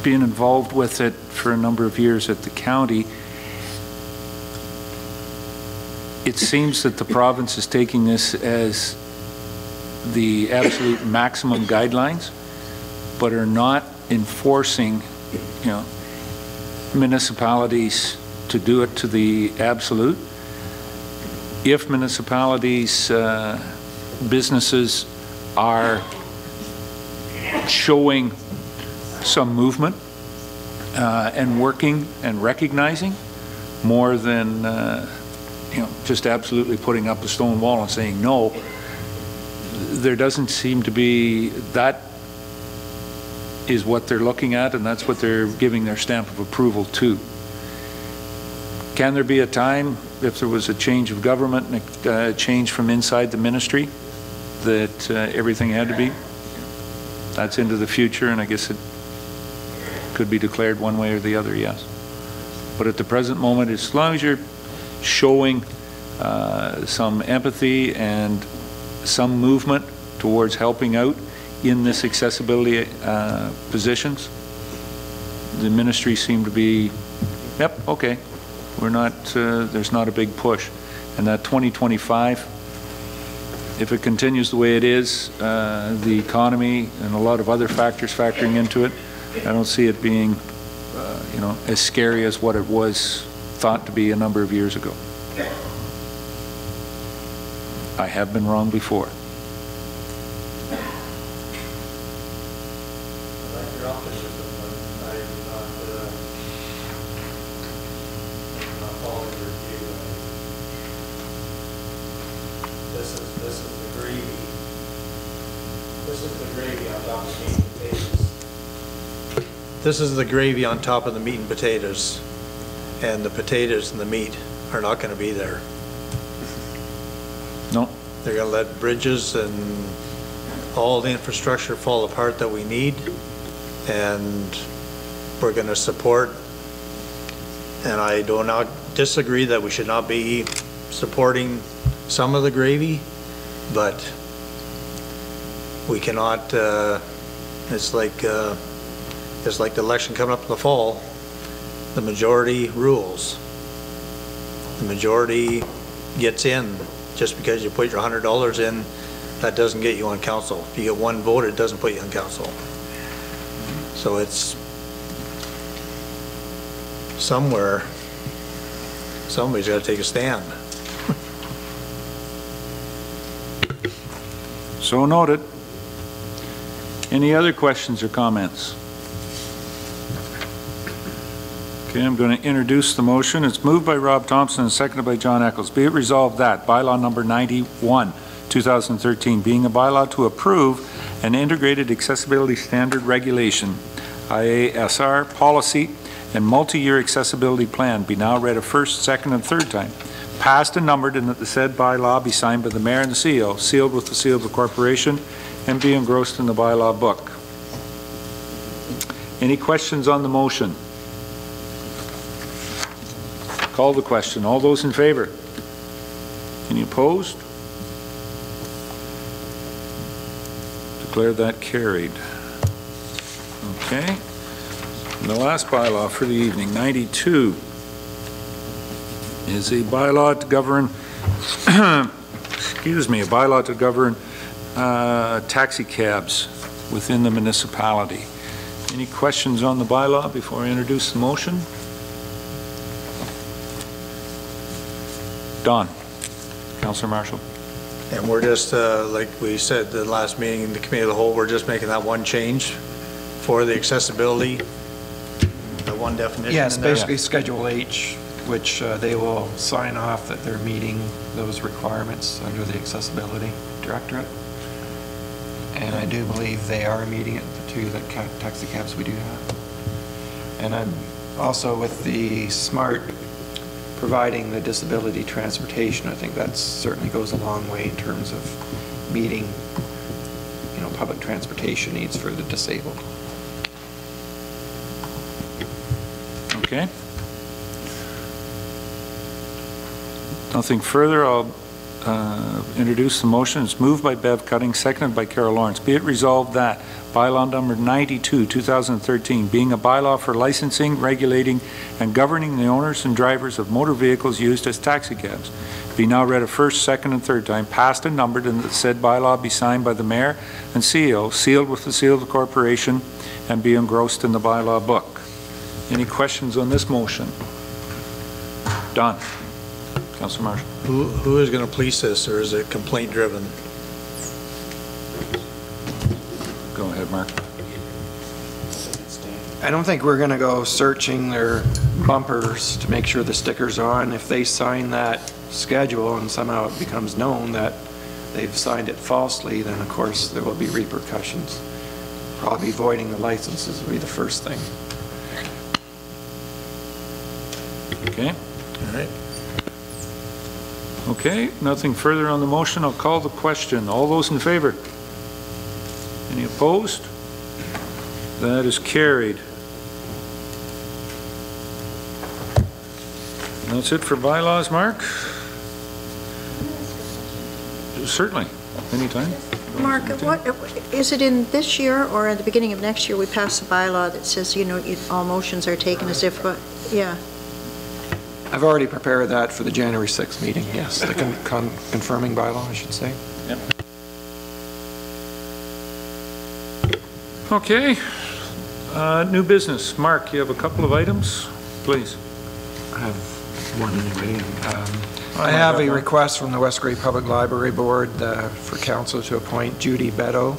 being involved with it for a number of years at the county, it seems that the province is taking this as the absolute maximum guidelines, but are not enforcing, municipalities to do it to the absolute. If municipalities, businesses are showing some movement and working and recognizing more than just absolutely putting up a stone wall and saying no, there doesn't seem to be, that is what they're looking at, and that's what they're giving their stamp of approval to. Can there be a time, if there was a change of government and a change from inside the ministry, that everything had to be? That's into the future, and I guess it could be declared one way or the other, yes. But at the present moment, as long as you're showing some empathy and some movement towards helping out in this accessibility positions, the ministry seem to be, yep, okay. We're not, there's not a big push. And that 2025, if it continues the way it is, the economy and a lot of other factors factoring into it, I don't see it being, as scary as what it was thought to be a number of years ago. I have been wrong before. This is the gravy on top of the meat and potatoes, and the potatoes and the meat are not going to be there. No. They're going to let bridges and all the infrastructure fall apart that we need, and we're going to support, and I do not disagree that we should not be supporting some of the gravy, but we cannot, it's like the election coming up in the fall, the majority rules. The majority gets in. Just because you put your $100 in, that doesn't get you on council. If you get one vote, it doesn't put you on council. So it's somewhere, somebody's got to take a stand. So noted. Any other questions or comments? Okay, I'm going to introduce the motion. It's moved by Rob Thompson and seconded by John Eccles. Be it resolved that bylaw number 91, 2013, being a bylaw to approve an integrated accessibility standard regulation, IASR policy, and multi-year accessibility plan be now read a first, second, and third time, passed and numbered, and that the said bylaw be signed by the mayor and the CEO, sealed with the seal of the corporation, and be engrossed in the bylaw book. Any questions on the motion? Call the question. All those in favor? Any opposed? Declare that carried. Okay. And the last bylaw for the evening, 92, is a bylaw to govern excuse me, a bylaw to govern taxi cabs within the municipality. Any questions on the bylaw before I introduce the motion? Don. Councillor Marshall. And we're just, like we said the last meeting in the committee of the whole, we're just making that one change for the accessibility, the one definition. Yes, in there. basically Schedule H, which they will sign off that they're meeting those requirements under the Accessibility Directorate. And I do believe they are meeting it, the two that taxi cabs we do have. And I'm also with the SMART providing the disability transportation. I think that certainly goes a long way in terms of meeting, you know, public transportation needs for the disabled. Okay. Nothing further. I'll introduce the motion. It's moved by Bev Cutting, seconded by Carol Lawrence. Be it resolved that bylaw number 92, 2013, being a bylaw for licensing, regulating, and governing the owners and drivers of motor vehicles used as taxi cabs, be now read a first, second, and third time, passed and numbered, and that said bylaw be signed by the mayor and CEO, sealed with the seal of the corporation, and be engrossed in the bylaw book. Any questions on this motion? Don. Councillor Marshall. Who is going to police this, or is it complaint driven? Go ahead, Mark. I don't think we're going to go searching their bumpers to make sure the sticker's on. If they sign that schedule and somehow it becomes known that they've signed it falsely, then of course there will be repercussions. Probably voiding the licenses will be the first thing. Okay. All right. Okay, nothing further on the motion. I'll call the question. All those in favor? Any opposed? That is carried. That's it for bylaws, Mark? Certainly, anytime. Mark, what, is it in this year or at the beginning of next year we pass a bylaw that says, you know, all motions are taken as if, yeah. I've already prepared that for the January 6th meeting, yes, the confirming bylaw, I should say. Yep. Okay, new business. Mark, you have a couple of items, please. I have one anyway. I have a request from the West Grey Public Library Board for council to appoint Judy Beddoe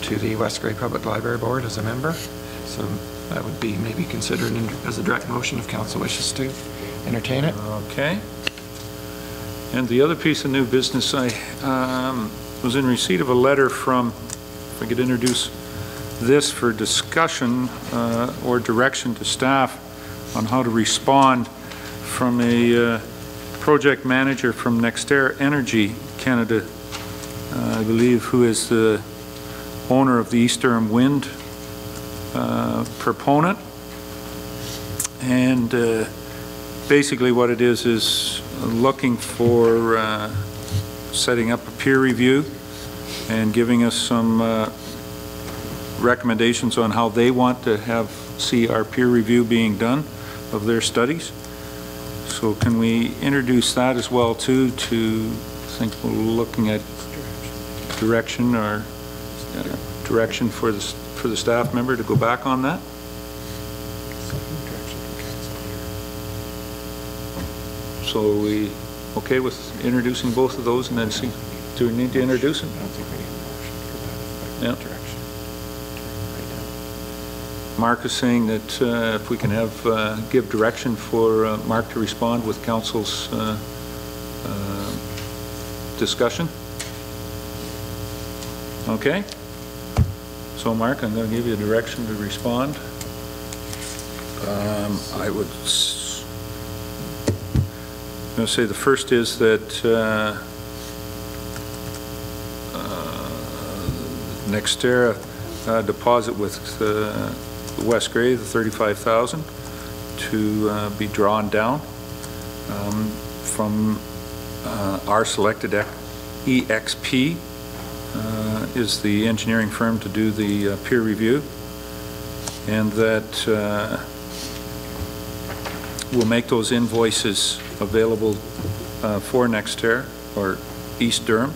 to the West Grey Public Library Board as a member. So that would be maybe considered as a direct motion if council wishes to entertain it. Okay. And the other piece of new business, I was in receipt of a letter from, if I could introduce this for discussion or direction to staff on how to respond from a project manager from Nextera Energy Canada, I believe, who is the owner of the East Durham Wind proponent. And basically what it is looking for setting up a peer review and giving us some recommendations on how they want to see our peer review being done of their studies. So can we introduce that as well too, to, I think we're looking at direction or direction for the staff member to go back on that? So are we okay with introducing both of those and then see, do we need to introduce them? I don't think we need a motion for that. Yeah. Direction right now. Mark is saying that if we can give direction for Mark to respond with council's discussion. Okay. So Mark, I'm going to give you a direction to respond. I would I'm going to say the first is that Nextera deposit with West Grey, the $35,000, to be drawn down from our selected EXP is the engineering firm to do the peer review, and that we'll make those invoices available for Nexter, or East Durham,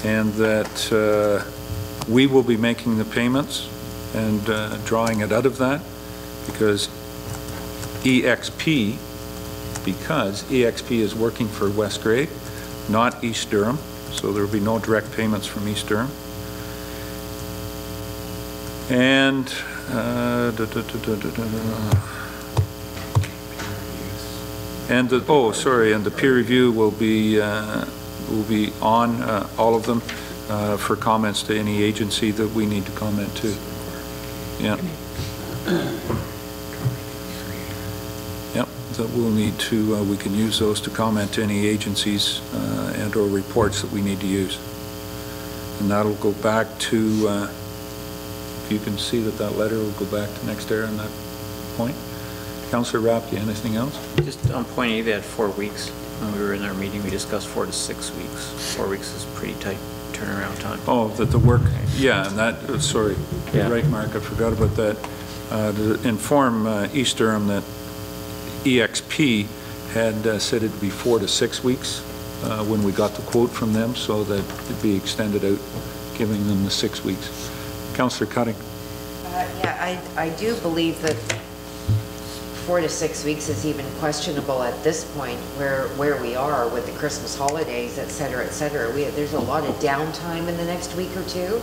and that we will be making the payments and drawing it out of that, because EXP is working for West Grade, not East Durham, so there will be no direct payments from East Durham. And and the peer review will be on all of them for comments to any agency that we need to comment to. Yeah. Yep, that we'll need to, we can use those to comment to any agencies and or reports that we need to use. And that'll go back to, if you can see that letter will go back to Nexter on that point. Councillor Rapp, anything else? Just on point A, they had 4 weeks. When we were in our meeting, we discussed 4 to 6 weeks. 4 weeks is pretty tight turnaround time. Oh, that the work, yeah, and that, sorry, Yeah. right, Mark, I forgot about that. To inform East Durham that EXP had said it'd be 4 to 6 weeks when we got the quote from them, so that it'd be extended out, giving them the 6 weeks. Councillor Cutting. Yeah, I do believe that 4 to 6 weeks is even questionable at this point, where we are with the Christmas holidays, et cetera, et cetera. There's a lot of downtime in the next week or two.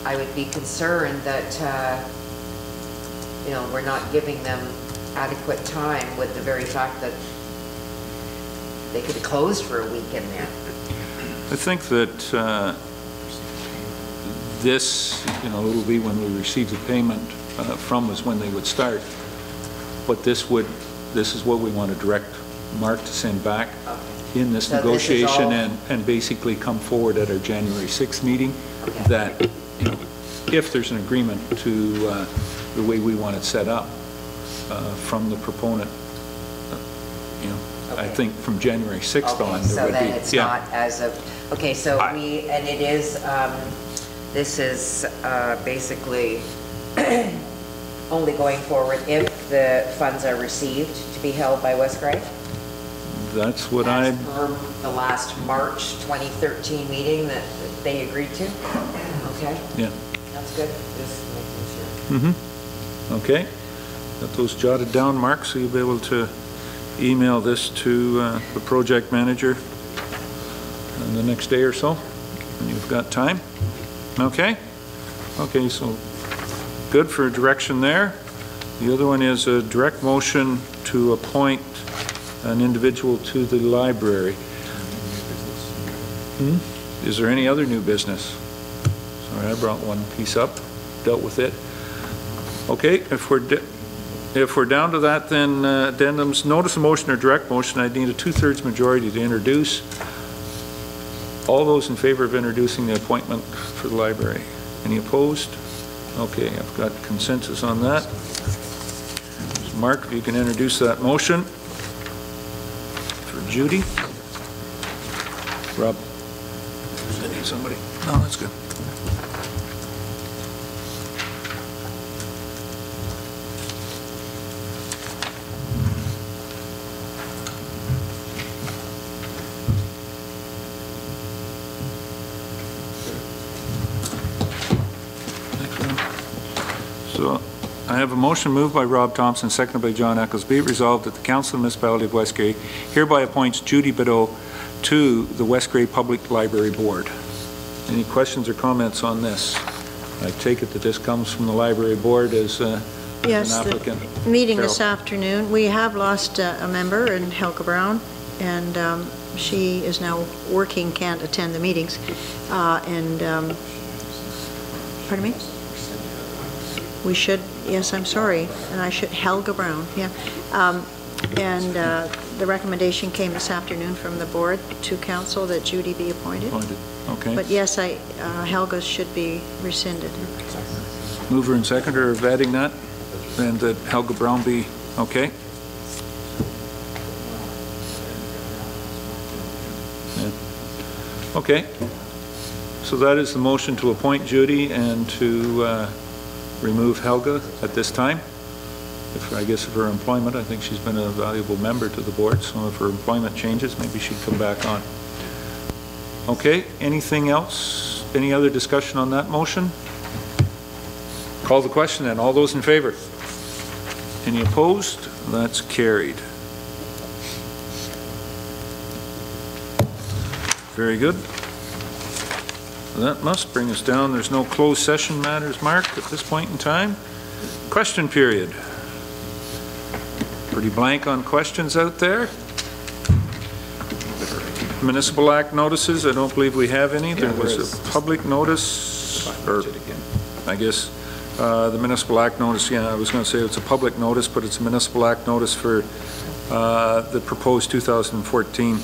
I would be concerned that, we're not giving them adequate time with the very fact that they could have closed for a week in there. I think that this, it'll be when we receive the payment from us when they would start. But this is what we want to direct Mark to send back in this negotiation and basically come forward at our January 6th meeting, that, if there's an agreement to the way we want it set up from the proponent, I think from January 6th on, there would be. So then it's not as of, okay, so and it is, this is basically only going forward if the funds are received to be held by West Grade? That's what As per the last March 2013 meeting that they agreed to? Okay. Yeah. That's good. Just making sure. Okay. Got those jotted down, Mark, so you'll be able to email this to the project manager in the next day or so, when you've got time. Okay? Okay, so good for direction there. The other one is a direct motion to appoint an individual to the library. Is there any other new business? Sorry, I brought one piece up, dealt with it. Okay, if we're down to that, then addendums, notice of motion or direct motion, I need a 2/3 majority to introduce. All those in favor of introducing the appointment for the library? Any opposed? Okay, I've got consensus on that. So Mark, if you can introduce that motion for Judy. Rob, I need somebody. No, that's good. So I have a motion moved by Rob Thompson, seconded by John Eccles. Be it resolved that the Council of the Municipality of West Grey hereby appoints Judy Bideau to the West Grey Public Library Board. Any questions or comments on this? I take it that this comes from the Library Board as an applicant. Yes, the meeting this afternoon. We have lost a member in Helga Brown, and she is now working, can't attend the meetings. Pardon me? We should, yes, I'm sorry, and I should, Helga Brown, yeah. The recommendation came this afternoon from the board to council that Judy be appointed. Okay. But yes, Helga should be rescinded. Mover and seconder of adding that, and that Helga Brown be, okay? Yeah. Okay. So that is the motion to appoint Judy and to remove Helga at this time. I guess if her employment, I think she's been a valuable member to the board, so if her employment changes, maybe she'd come back on. Okay, anything else? Any other discussion on that motion? Call the question then. All those in favor? Any opposed? That's carried. Very good. That must bring us down. There's no closed session matters, Mark, at this point in time. Question period. Pretty blank on questions out there. Municipal Act notices, I don't believe we have any. There was a public notice, or I guess the Municipal Act notice, yeah, I was going to say it's a public notice, but it's a Municipal Act notice for the proposed 2014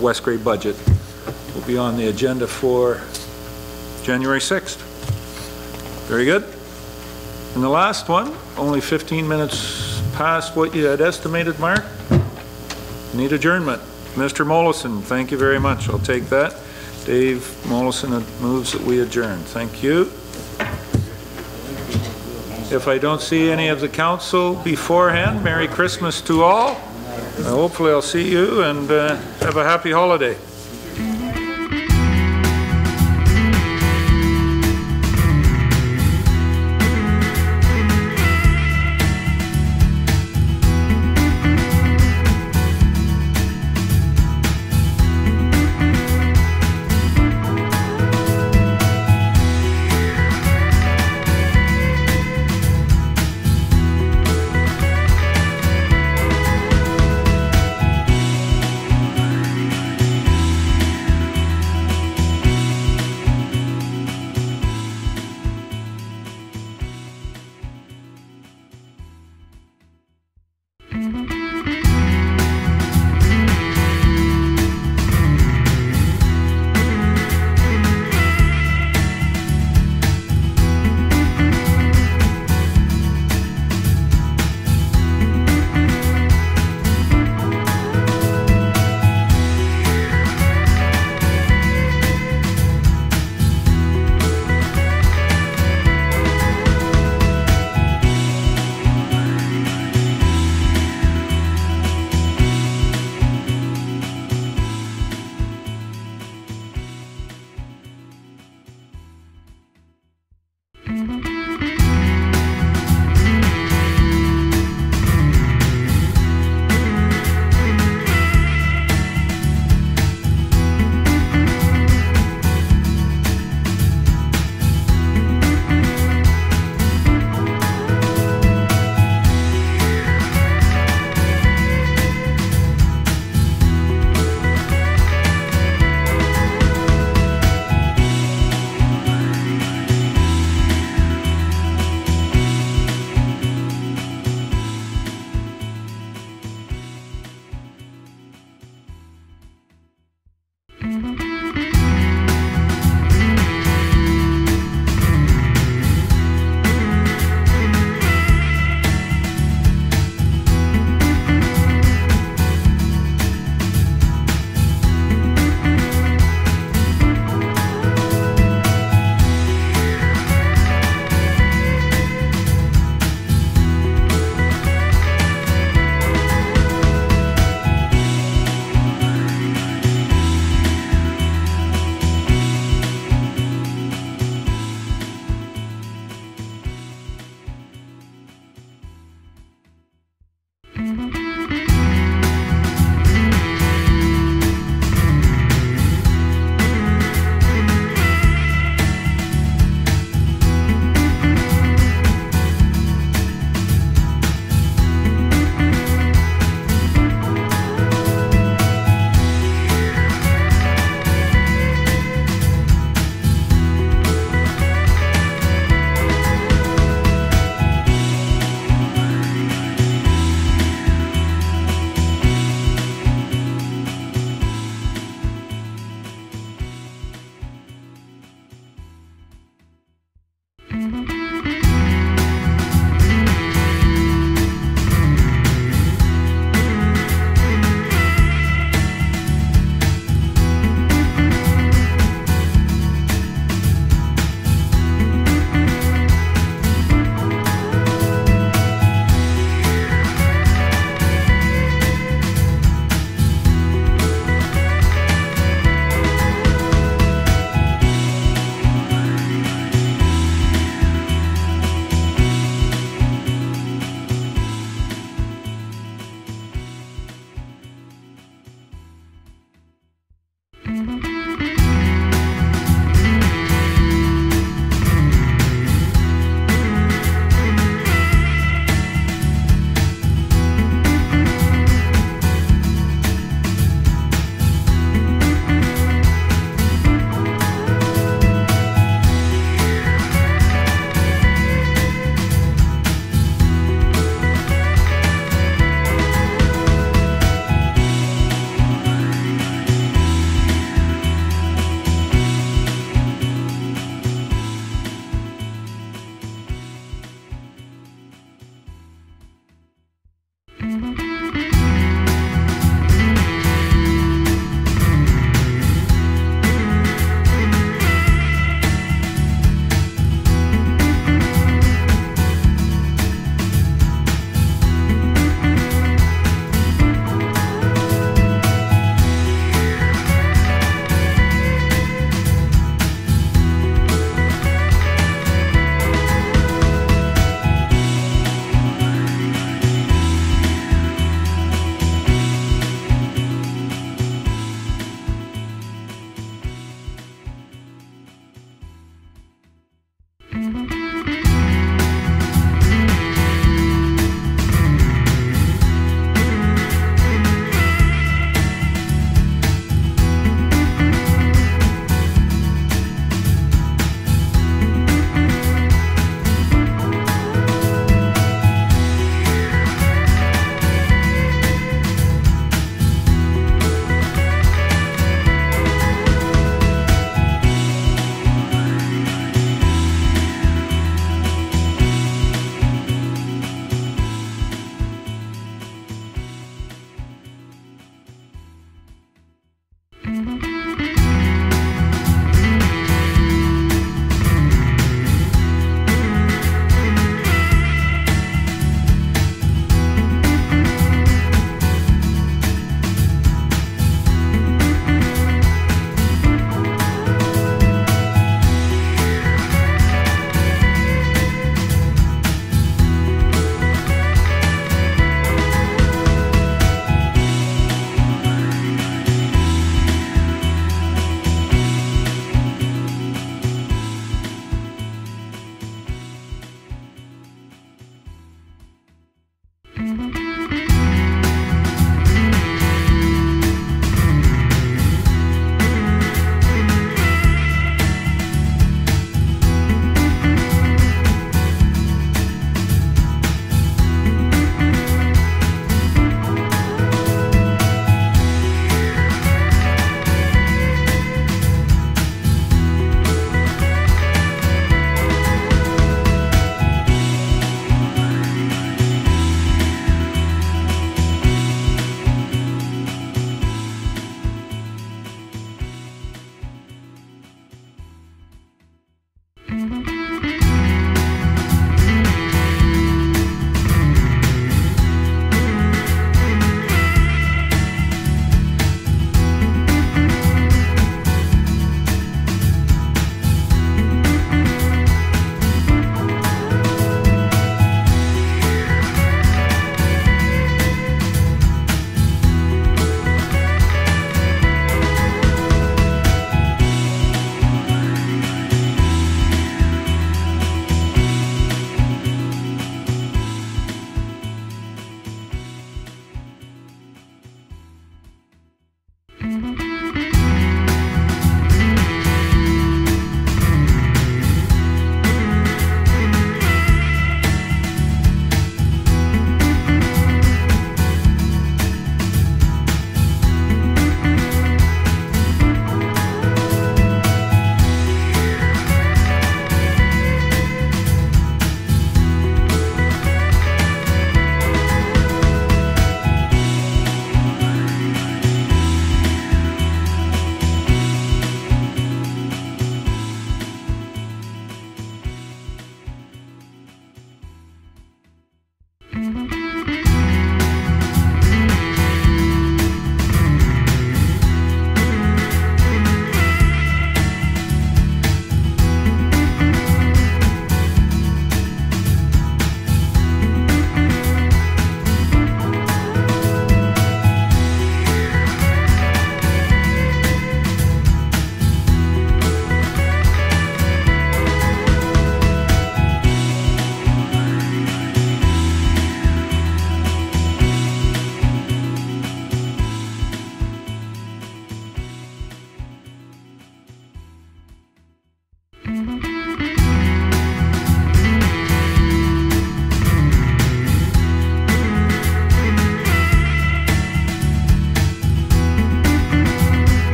West Grade budget. Will be on the agenda for January 6th. Very good. And the last one, only 15 minutes past what you had estimated, Mark. Need adjournment. Mr. Mollison, thank you very much. I'll take that. Dave Mollison moves that we adjourn. Thank you. If I don't see any of the council beforehand, Merry Christmas to all. Hopefully I'll see you and have a happy holiday.